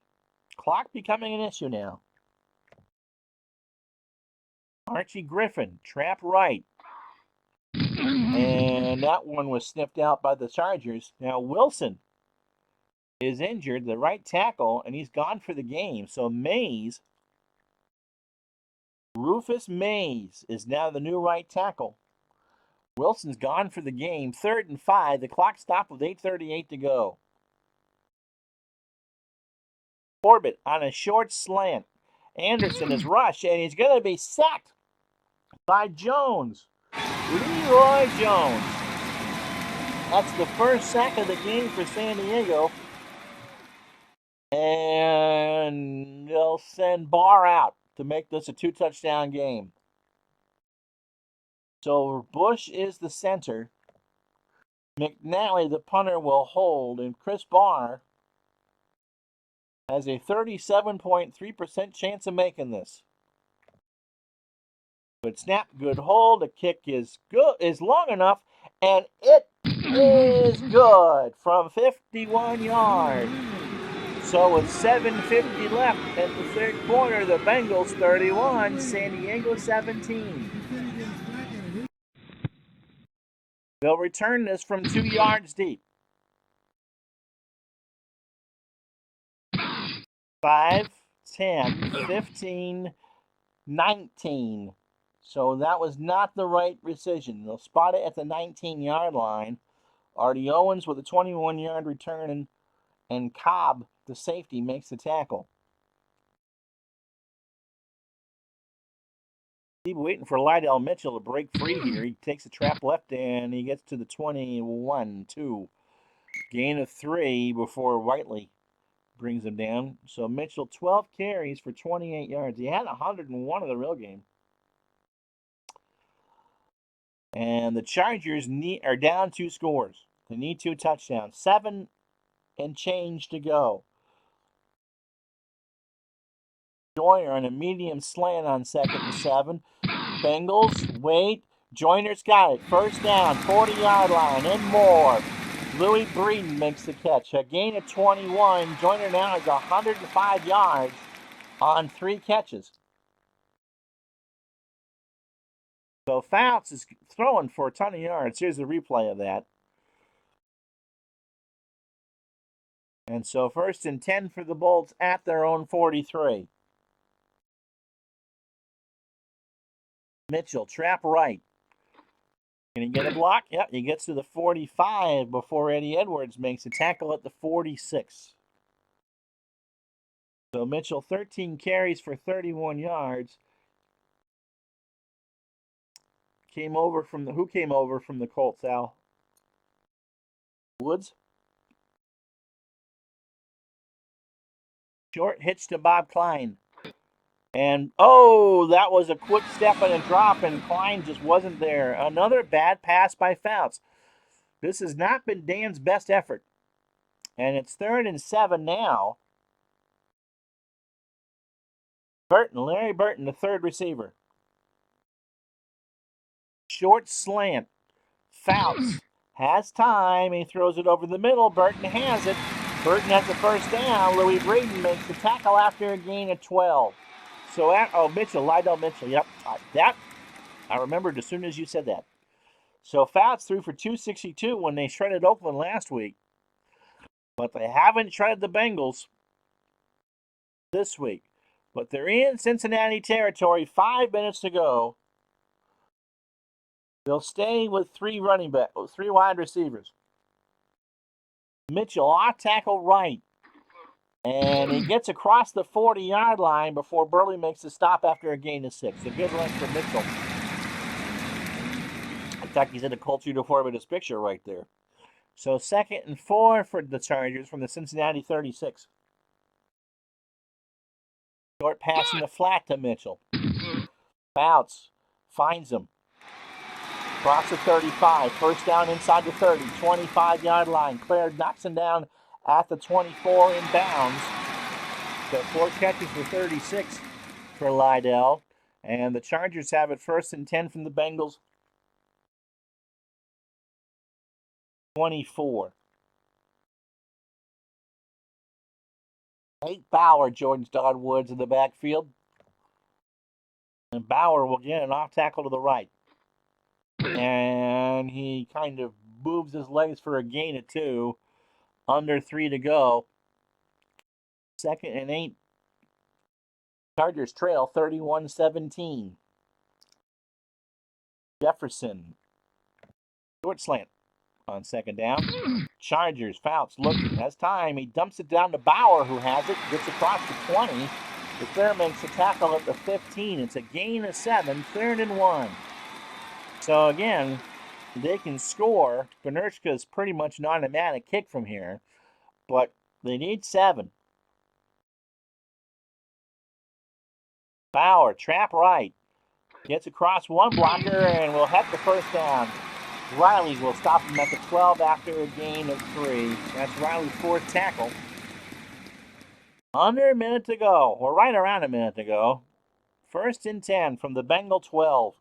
Clock becoming an issue now. Archie Griffin, trap right. And that one was sniffed out by the Chargers. Now Wilson is injured, the right tackle, and he's gone for the game. So Rufus Mays is now the new right tackle. Wilson's gone for the game. 3rd and 5. The clock stopped with 8:38 to go. Corbett on a short slant. Anderson is rushed, and he's going to be sacked by Jones. Leroy Jones. That's the first sack of the game for San Diego. And they'll send Barr out to make this a 2-touchdown game. So Bush is the center. McNally, the punter, will hold, and Chris Barr has a 37.3% chance of making this. Good snap, good hold. The kick is long enough, and it is good from 51 yards. So with 7:50 left at the third quarter, the Bengals 31, San Diego 17. They'll return this from 2 yards deep. 5, 10, 15, 19. So that was not the right precision. They'll spot it at the 19-yard line. Artie Owens with a 21-yard return, and Cobb, the safety, makes the tackle. Keep waiting for Lydell Mitchell to break free here. He takes a trap left, and he gets to the 21-2. Gain of 3 before Whiteley brings him down. So Mitchell, 12 carries for 28 yards. He had 101 in the real game. And the Chargers are down 2 scores. They need 2 touchdowns. 7 and change to go. Joyner on a medium slant on 2nd and 7. Bengals, wait. Joyner's got it. First down, 40-yard line, and more. Louis Breeden makes the catch. A gain of 21. Joyner now has 105 yards on 3 catches. So Fouts is throwing for a ton of yards. Here's the replay of that. And so 1st and 10 for the Bolts at their own 43. Mitchell, trap right. Can he get a block? Yep, he gets to the 45 before Eddie Edwards makes a tackle at the 46. So Mitchell, 13 carries for 31 yards. Who came over from the Colts, Al? Woods? Short hitch to Bob Klein. And, that was a quick step and a drop, and Klein just wasn't there. Another bad pass by Fouts. This has not been Dan's best effort. And it's 3rd and 7 now. Larry Burton, the 3rd receiver. Short slant. Fouts has time. He throws it over the middle. Burton has it. Burton has the first down. Louis Braden makes the tackle after a gain of 12. So, Mitchell, Lydell Mitchell. Yep, that I remembered as soon as you said that. So Fouts threw for 262 when they shredded Oakland last week. But they haven't shredded the Bengals this week. But they're in Cincinnati territory. 5 minutes to go. They'll stay with three wide receivers. Mitchell off tackle right. And he gets across the 40-yard line before Burley makes a stop after a gain of 6. A good run for Mitchell. In fact, he's in a Colts uniform in his picture right there. So 2nd and 4 for the Chargers from the Cincinnati 36. Short pass in the flat to Mitchell. Fouts finds him. Across the 35. First down inside the 30. 25-yard line. Claire knocks him down at the 24 in bounds. So 4 catches for 36 for Lydell. And the Chargers have it 1st and 10 from the Bengals. 24. Nate Bauer joins Don Woods in the backfield. And Bauer will get an off tackle to the right. And he kind of moves his legs for a gain of 2. Under 3 to go. 2nd and 8. Chargers trail 31-17. Jefferson. Short slant on 2nd down. Chargers, Fouts looking, has time. He dumps it down to Bauer, who has it, gets across the 20. The Claire makes a tackle at the 15. It's a gain of 7, 3rd and 1. So again, they can score. Benershka's pretty much an automatic kick from here, but they need 7. Bauer, trap right. Gets across one blocker and will head the first down. Riley will stop him at the 12 after a gain of 3. That's Riley's 4th tackle. Under a minute to go, or right around a minute to go. 1st and 10 from the Bengal 12.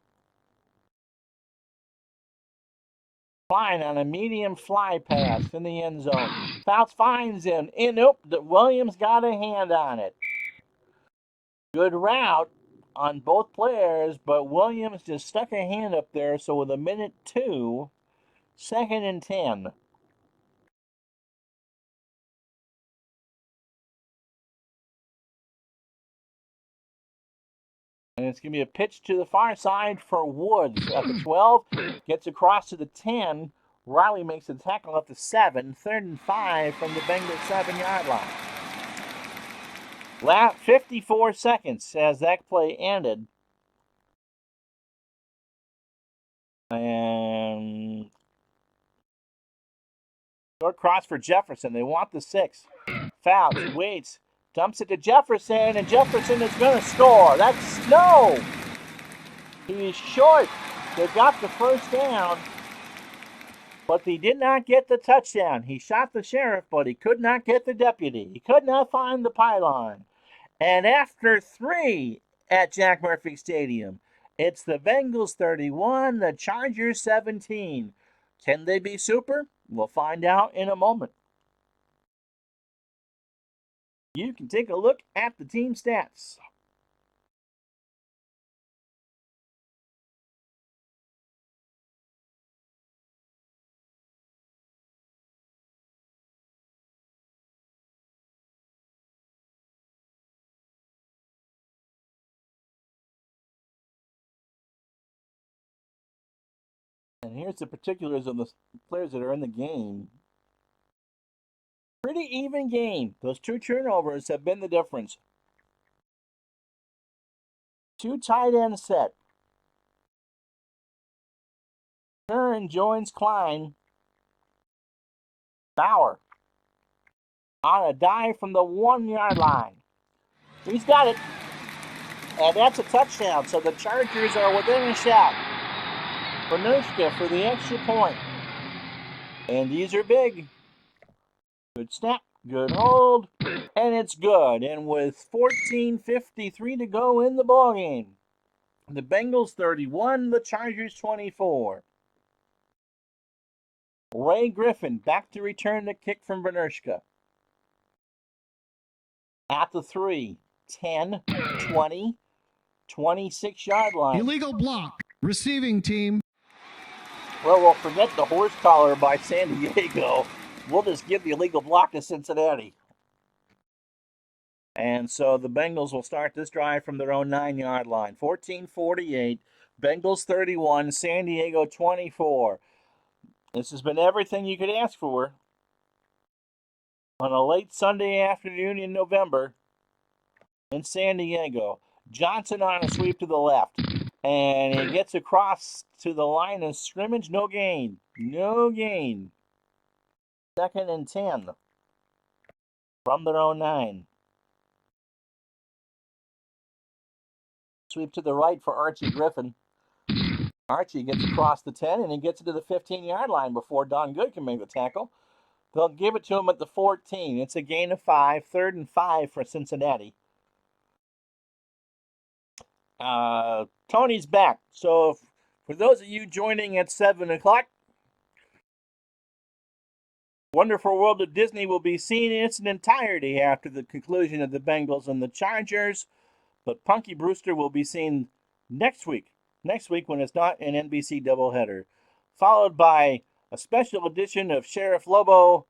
Klein on a medium fly pass in the end zone. Fouts finds him. Nope, Williams got a hand on it. Good route on both players, but Williams just stuck a hand up there. So with a minute 2, 2nd and 10. And it's going to be a pitch to the far side for Woods at the 12. Gets across to the 10. Riley makes a tackle at the 7. 3rd and 5 from the Bengals 7-yard line. Last 54 seconds as that play ended. And short cross for Jefferson. They want the 6. Fouts, waits, dumps it to Jefferson, and Jefferson is going to score. No! He's short. They got the first down, but he did not get the touchdown. He shot the sheriff, but he could not get the deputy. He could not find the pylon. And after 3 at Jack Murphy Stadium, it's the Bengals 31, the Chargers 17. Can they be super? We'll find out in a moment. You can take a look at the team stats. And here's the particulars of the players that are in the game. Pretty even game. Those 2 turnovers have been the difference. 2 tight ends set. Curran joins Klein. Bauer on a dive from the 1-yard line. He's got it. And that's a touchdown. So the Chargers are within a shot. Benershka for the extra point. And these are big. Good snap, good hold, and it's good. And with 14:53 to go in the ballgame, the Bengals 31, the Chargers 24. Ray Griffin back to return the kick from Bernershka. At the 3, 10, 20, 26-yard line. Illegal block. Receiving team. Well, we'll forget the horse collar by San Diego. We'll just give the illegal block to Cincinnati. And so the Bengals will start this drive from their own 9-yard line. 14:48, Bengals 31, San Diego 24. This has been everything you could ask for on a late Sunday afternoon in November in San Diego. Johnson on a sweep to the left, and he gets across to the line of scrimmage. No gain. No gain. 2nd and 10 from their own 9. Sweep to the right for Archie Griffin. Archie gets across the 10, and he gets it to the 15-yard line before Don Good can make the tackle. They'll give it to him at the 14. It's a gain of 5, 3rd and 5 for Cincinnati. Tony's back. So for those of you joining at 7 o'clock, Wonderful World of Disney will be seen in its entirety after the conclusion of the Bengals and the Chargers. But Punky Brewster will be seen next week when it's not an NBC doubleheader, followed by a special edition of Sheriff Lobo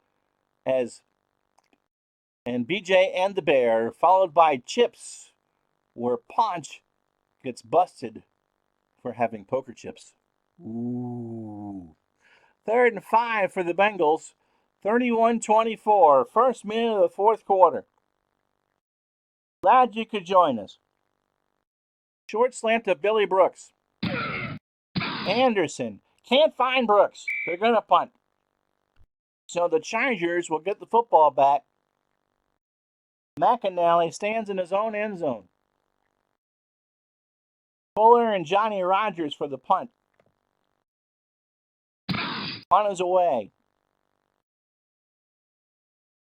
and BJ and the Bear, followed by Chips, where Ponch gets busted for having poker chips. Ooh. 3rd and 5 for the Bengals. 31-24, first minute of the 4th quarter. Glad you could join us. Short slant to Billy Brooks. Anderson. Can't find Brooks. They're going to punt. So the Chargers will get the football back. McAnally stands in his own end zone. Fuller and Johnny Rogers for the punt. Punt is away.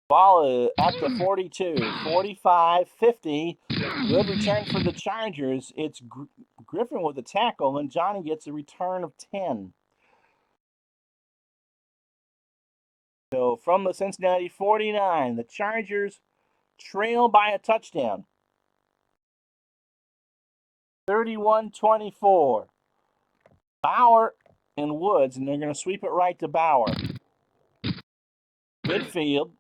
Ball at the 42, 45, 50. Good return for the Chargers. It's Griffin with a tackle, and Johnny gets a return of 10. So from the Cincinnati 49, the Chargers trail by a touchdown. 31-24. Bauer and Woods, and they're going to sweep it right to Bauer. Midfield.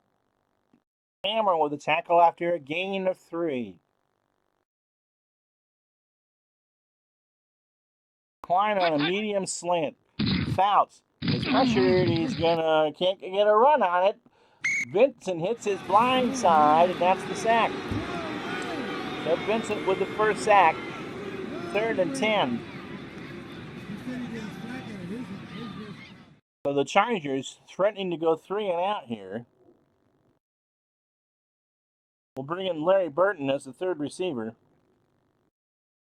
Cameron with a tackle after a gain of 3. Klein on a medium slant. Fouts is pressured. Can't get a run on it. Vincent hits his blind side, and that's the sack. So Vincent with the first sack. 3rd and 10. So the Chargers threatening to go 3 and out here. We'll bring in Larry Burton as the 3rd receiver.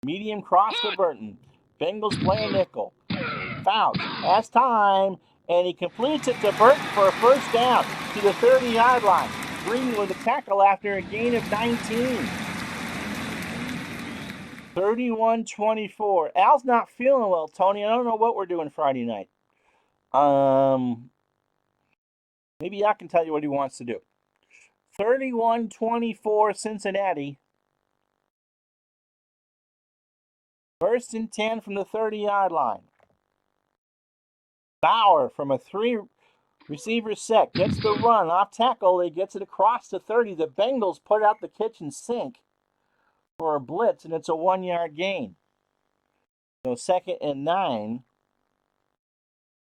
Medium cross to Burton. Bengals play a nickel. Fouts has time, and he completes it to Burton for a first down to the 30-yard line. Green with a tackle after a gain of 19. 31-24. Al's not feeling well, Tony. I don't know what we're doing Friday night. Maybe I can tell you what he wants to do. 31-24 Cincinnati. 1st and 10 from the 30-yard line. Bauer from a 3-receiver set gets the run off tackle. He gets it across to 30. The Bengals put out the kitchen sink for a blitz, and it's a 1-yard gain. So 2nd and 9.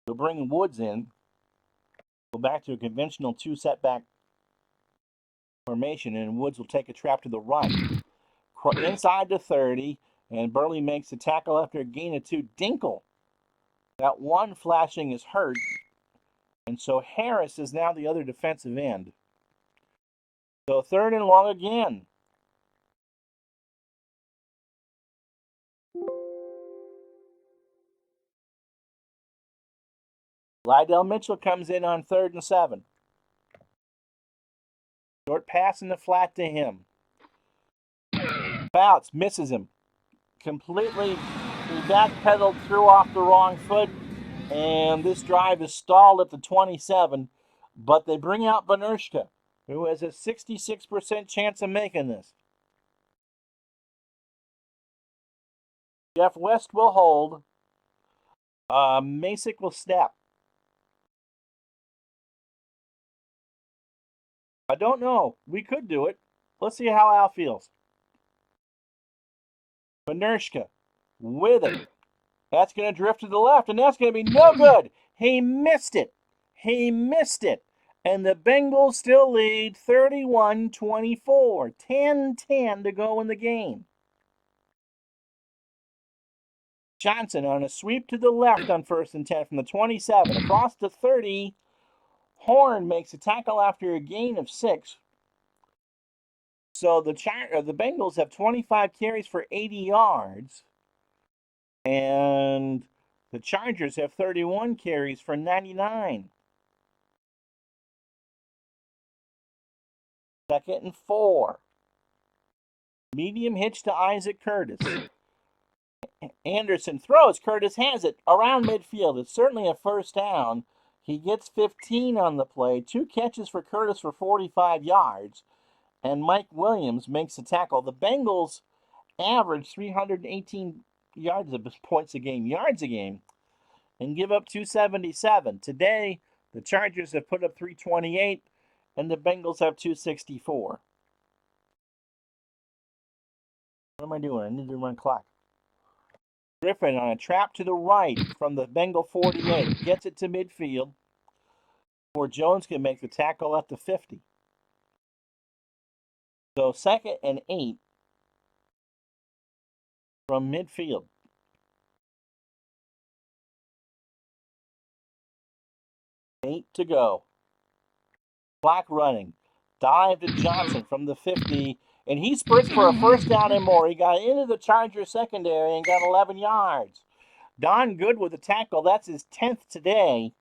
We'll bring Woods in. Go back to a conventional 2-setback formation, and Woods will take a trap to the right. Inside the 30, and Burley makes the tackle after a gain of 2. Dinkle. That one flashing is hurt, and so Harris is now the other defensive end. So 3rd and long again. Lydell Mitchell comes in on 3rd and 7. Short pass in the flat to him. Fouts misses him. Completely, he backpedaled, threw off the wrong foot. And this drive is stalled at the 27, but they bring out Benershka, who has a 66% chance of making this. Jeff West will hold. Masick will step. I don't know. We could do it. Let's see how Al feels. Benershka with it. That's going to drift to the left, and that's going to be no good. He missed it. He missed it. And the Bengals still lead 31-24. 10-10 to go in the game. Johnson on a sweep to the left on 1st and 10 from the 27. Across the 30. Horn makes a tackle after a gain of 6. So the Bengals have 25 carries for 80 yards. And the Chargers have 31 carries for 99. 2nd and 4. Medium hitch to Isaac Curtis. Anderson throws. Curtis has it around midfield. It's certainly a first down. He gets 15 on the play. 2 catches for Curtis for 45 yards. And Mike Williams makes the tackle. The Bengals average 318 yards a game, and give up 277. Today, the Chargers have put up 328, and the Bengals have 264. What am I doing? I need to run clock. Griffin on a trap to the right from the Bengal 48. Gets it to midfield before Jones can make the tackle at the 50. So 2nd and 8 from midfield. 8 to go. Clock running. Dive to Johnson from the 50, and he spurts for a first down and more. He got into the Chargers secondary and got 11 yards. Don Good with the tackle. That's his 10th today.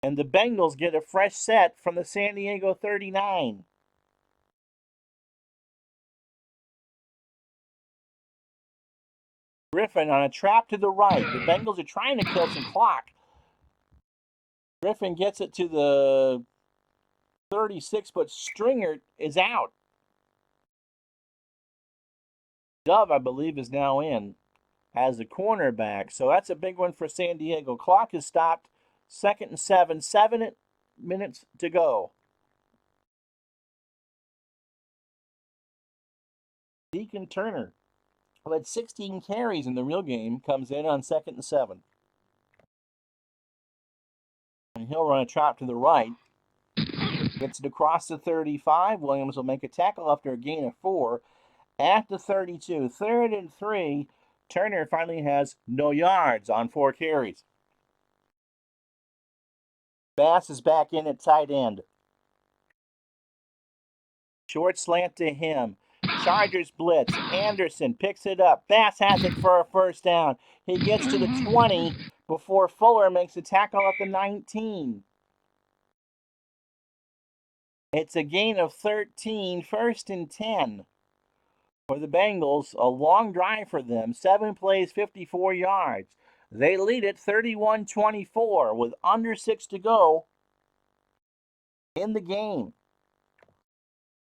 And the Bengals get a fresh set from the San Diego 39. Griffin on a trap to the right. The Bengals are trying to kill some clock. Griffin gets it to the 36, but Stringer is out. Dove, I believe, is now in as a cornerback. So that's a big one for San Diego. Clock is stopped. 2nd and 7. 7 minutes to go. Deacon Turner, who had 16 carries in the real game, comes in on 2nd and 7. And he'll run a trap to the right. Gets it across the 35. Williams will make a tackle after a gain of 4 at the 32. 3rd and 3. Turner finally has no yards on 4 carries. Bass is back in at tight end. Short slant to him. Chargers blitz. Anderson picks it up. Bass has it for a first down. He gets to the 20 before Fuller makes a tackle at the 19. It's a gain of 13. 1st and 10 for the Bengals. A long drive for them. 7 plays, 54 yards. They lead it 31-24 with under 6 to go in the game.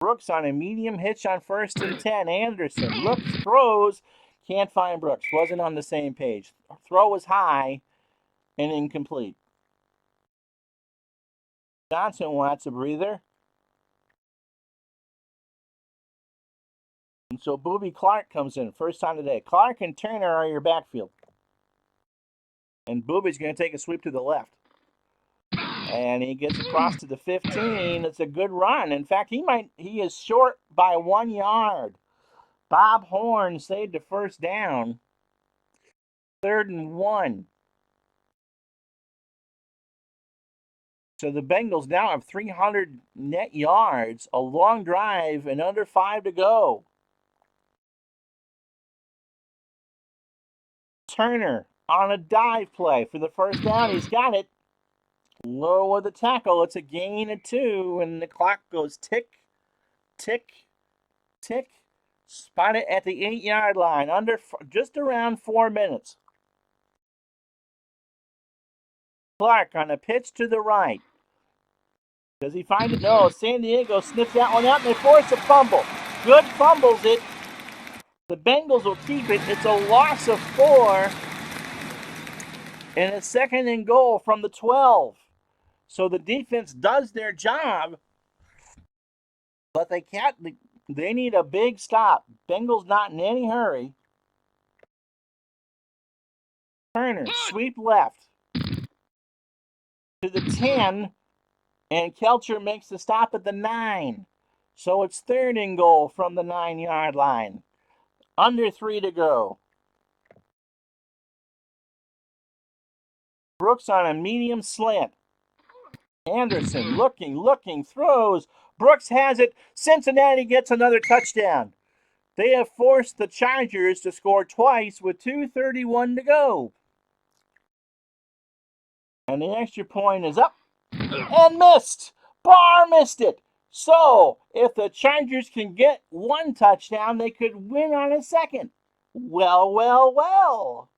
Brooks on a medium hitch on 1st and 10. Anderson looks, throws, can't find Brooks. Wasn't on the same page. Throw was high and incomplete. Johnson wants a breather. And so Boobie Clark comes in. First time today. Clark and Turner are your backfield. And Boobie's going to take a sweep to the left. And he gets across to the 15. It's a good run. In fact, he is short by 1 yard. Bob Horn saved the first down. 3rd and 1. So the Bengals now have 300 net yards, a long drive, and under 5 to go. Turner on a dive play for the first down. He's got it. Low of the tackle. It's a gain of 2, and the clock goes tick, tick, tick. Spot it at the 8-yard line. Just around 4 minutes. Clark on a pitch to the right. Does he find it? No. San Diego sniffs that one out, and they force a fumble. Good fumbles it. The Bengals will keep it. It's a loss of 4. And a 2nd and goal from the 12. So the defense does their job, but they can't. They need a big stop. Bengals not in any hurry. Turner, sweep left to the 10, and Kelcher makes the stop at the 9. So it's 3rd and goal from the 9-yard line. Under 3 to go. Brooks on a medium slant. Anderson looking, throws. Brooks has it. Cincinnati gets another touchdown. They have forced the Chargers to score twice with 2:31 to go. And the extra point is up and missed. Barr missed it. So, if the Chargers can get one touchdown, they could win on a second. Well.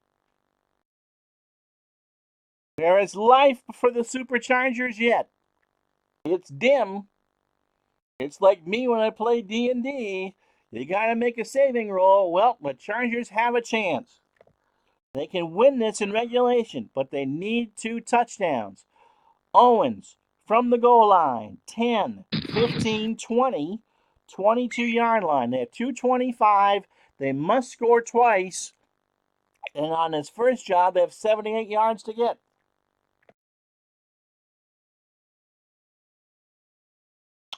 There is life for the Superchargers yet. It's dim. It's like me when I play D&D. You got to make a saving roll. Well, the Chargers have a chance. They can win this in regulation, but they need 2 touchdowns. Owens from the goal line, 10, 15, 20, 22-yard line. They have 2:25. They must score twice. And on his first job, they have 78 yards to get.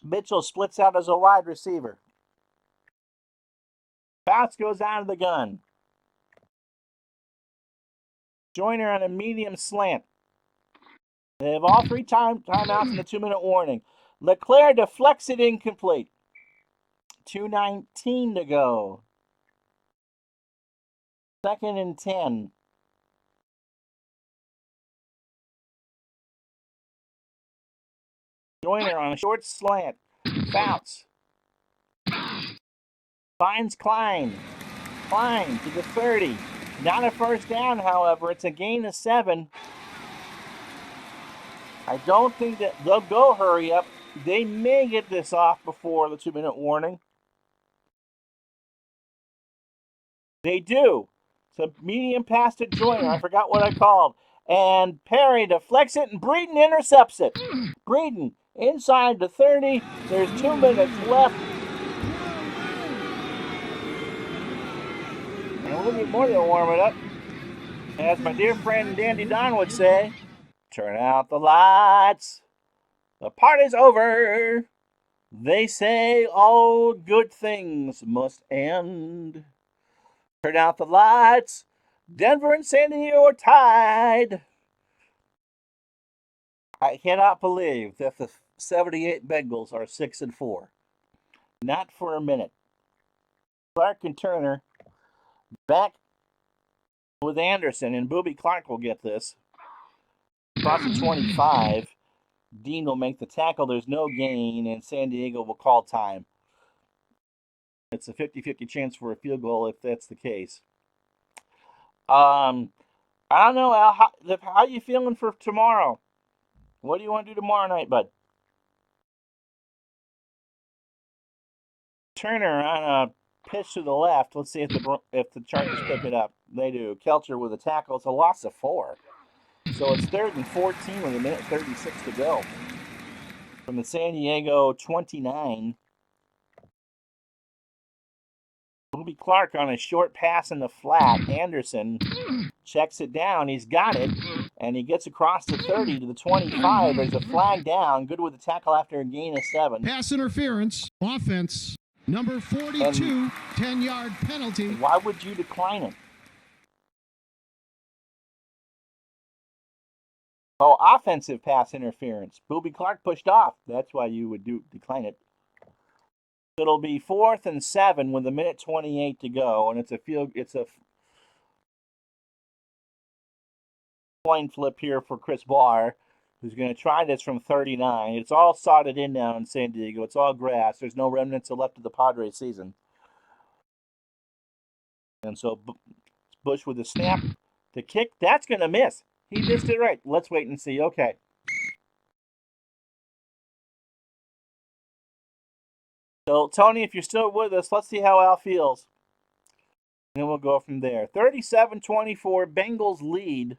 Mitchell splits out as a wide receiver. Fouts goes out of the gun. Joyner on a medium slant. They have all 3 timeouts in the 2-minute warning. LeClaire deflects it incomplete. 2:19 to go. 2nd and 10. Joyner on a short slant. Fouts. Finds Klein. Klein to the 30. Not a first down, however. It's a gain of 7. I don't think that they'll go hurry up. They may get this off before the 2-minute warning. They do. It's a medium pass to Joyner. I forgot what I called. And Perry deflects it, and Breeden intercepts it. Breeden inside the 30. There's 2 minutes left. And a little bit more to warm it up. As my dear friend Dandy Don would say, turn out the lights. The party's over. They say all good things must end. Turn out the lights. Denver and San Diego are tied. I cannot believe that the 78 Bengals are 6-4. Not for a minute. Clark and Turner back with Anderson, and Booby Clark will get this. Across the 25. Dean will make the tackle. There's no gain, and San Diego will call time. It's a 50-50 chance for a field goal if that's the case. I don't know, Al. How are you feeling for tomorrow? What do you want to do tomorrow night, bud? Turner on a pitch to the left. Let's see if the Chargers pick it up. They do. Kelcher with a tackle. It's a loss of 4. So it's 3rd and 14 with 1:36 to go. From the San Diego 29. Booby Clark on a short pass in the flat. Anderson checks it down. He's got it. And he gets across the 30 to the 25. There's a flag down. Good with the tackle after a gain of 7. Pass interference. Offense. Number 42. 10-yard penalty. Why would you decline it? Oh, offensive pass interference. Booby Clark pushed off. That's why you would decline it. It'll be 4th and 7 with 1:28 to go, and it's a coin flip here for Chris Barr, who's going to try this from 39. It's all sodded in now in San Diego. It's all grass. There's no remnants left of the Padres season. And so Bush with a snap to kick. That's going to miss. He just did right. Let's wait and see. Okay. So, Tony, if you're still with us, let's see how Al feels. And then we'll go from there. 37-24, Bengals lead.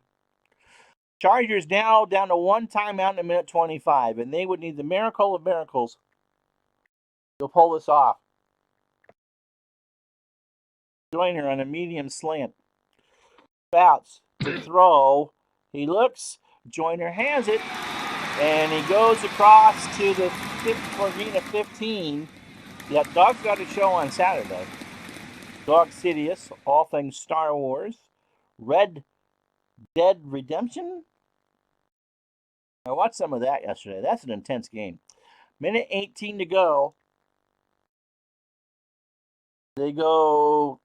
Chargers now down to one timeout in a minute 25, and they would need the miracle of miracles to pull this off. Joyner on a medium slant. Bouts to throw. He looks. Joyner has it. And he goes across to the Forgina 15. Yeah, Dog's got a show on Saturday. Dog Sidious, all things Star Wars. Red Dead Redemption. I watched some of that yesterday. That's an intense game. Minute 18 to go. They go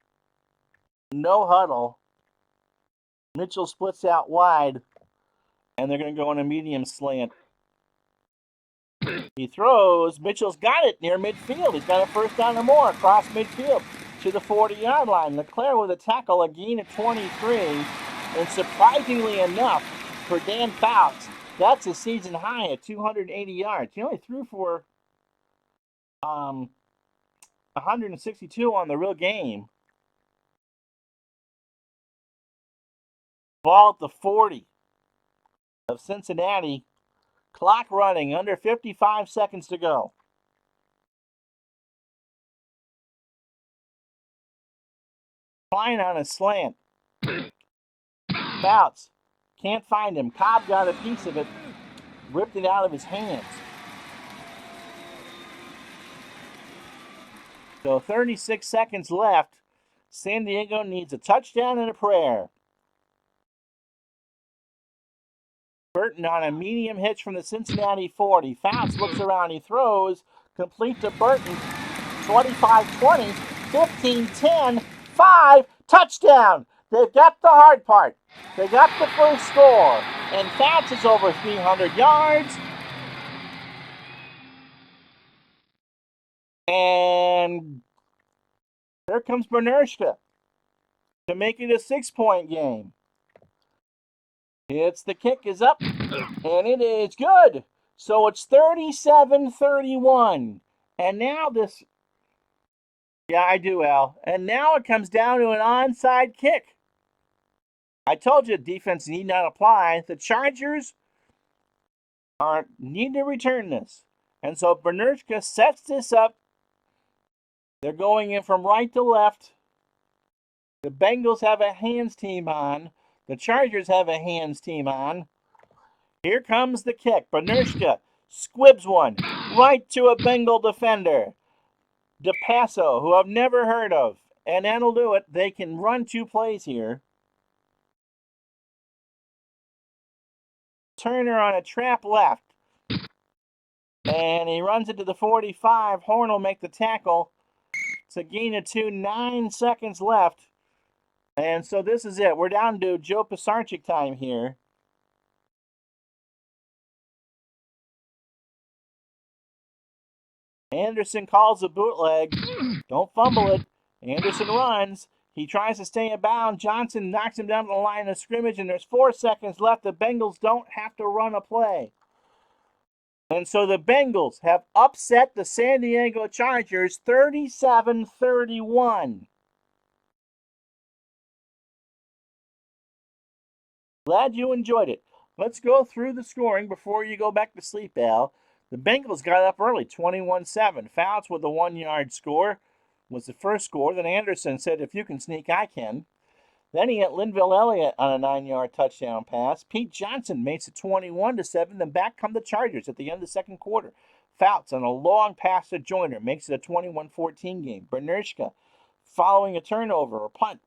no huddle. Mitchell splits out wide, and they're going to go on a medium slant. He throws. Mitchell's got it near midfield. He's got a first down or more across midfield to the 40-yard line. Leclerc with a tackle, a gain of 23. And surprisingly enough, for Dan Fouts, that's a season high at 280 yards. He only threw for 162 on the real game. Ball at the 40 of Cincinnati. Clock running, under 55 seconds to go. Flying on a slant. Fouts. Can't find him. Cobb got a piece of it. Ripped it out of his hands. So 36 seconds left. San Diego needs a touchdown and a prayer. Burton on a medium hitch from the Cincinnati 40. Fouts looks around. He throws. Complete to Burton. 25-20. 15-10. 5. Touchdown. They've got the hard part. They got the first score. And Fouts is over 300 yards. And here comes Bernershka to make it a 6-point game. The kick is up, and it is good. So it's 37-31. And now this... Yeah, I do, Al. And now it comes down to an onside kick. I told you defense need not apply. The Chargers need to return this. And so Bernershka sets this up. They're going in from right to left. The Bengals have a hands team on. The Chargers have a hands team on. Here comes the kick. Bernershka squibs one right to a Bengal defender. DePasso, who I've never heard of. And that'll do it. They can run 2 plays here. Turner on a trap left. And he runs it to the 45. Horn will make the tackle. It's a gain of 2, 9 seconds left. And so this is it. We're down to Joe Pisarcik time here. Anderson calls a bootleg. Don't fumble it. Anderson runs. He tries to stay in bounds. Johnson knocks him down to the line of scrimmage, and there's 4 seconds left. The Bengals don't have to run a play. And so the Bengals have upset the San Diego Chargers 37-31. Glad you enjoyed it. Let's go through the scoring before you go back to sleep, Al. The Bengals got up early, 21-7. Fouts with a 1-yard score was the first score. Then Anderson said, if you can sneak, I can. Then he hit Linville Elliott on a 9-yard touchdown pass. Pete Johnson makes it 21-7. Then back come the Chargers at the end of the second quarter. Fouts on a long pass to Joyner makes it a 21-14 game. Bernershka, following a turnover or punt,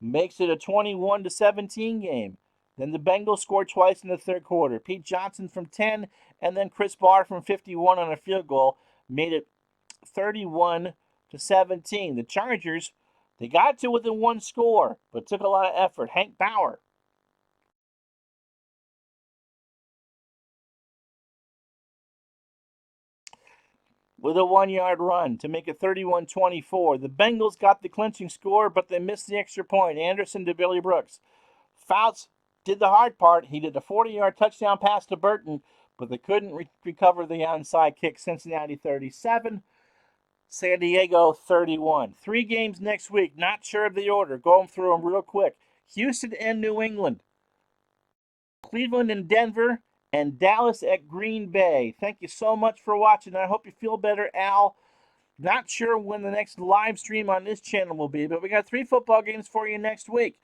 makes it a 21-17 game. Then the Bengals scored twice in the third quarter. Pete Johnson from 10, and then Chris Barr from 51 on a field goal made it 31-17. The Chargers, they got to within 1 score, but took a lot of effort. Hank Bauer with a 1-yard run to make it 31-24. The Bengals got the clinching score, but they missed the extra point. Anderson to Billy Brooks. Fouts did the hard part. He did a 40-yard touchdown pass to Burton, but they couldn't recover the onside kick. Cincinnati 37, San Diego 31. 3 games next week. Not sure of the order. Going through them real quick. Houston and New England. Cleveland and Denver, and Dallas at Green Bay. Thank you so much for watching. I hope you feel better, Al. Not sure when the next live stream on this channel will be, but we got 3 football games for you next week.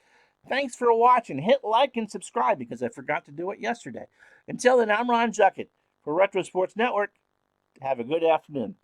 Thanks for watching. Hit like and subscribe because I forgot to do it yesterday. Until then, I'm Ron Juckett for Retro Sports Network. Have a good afternoon.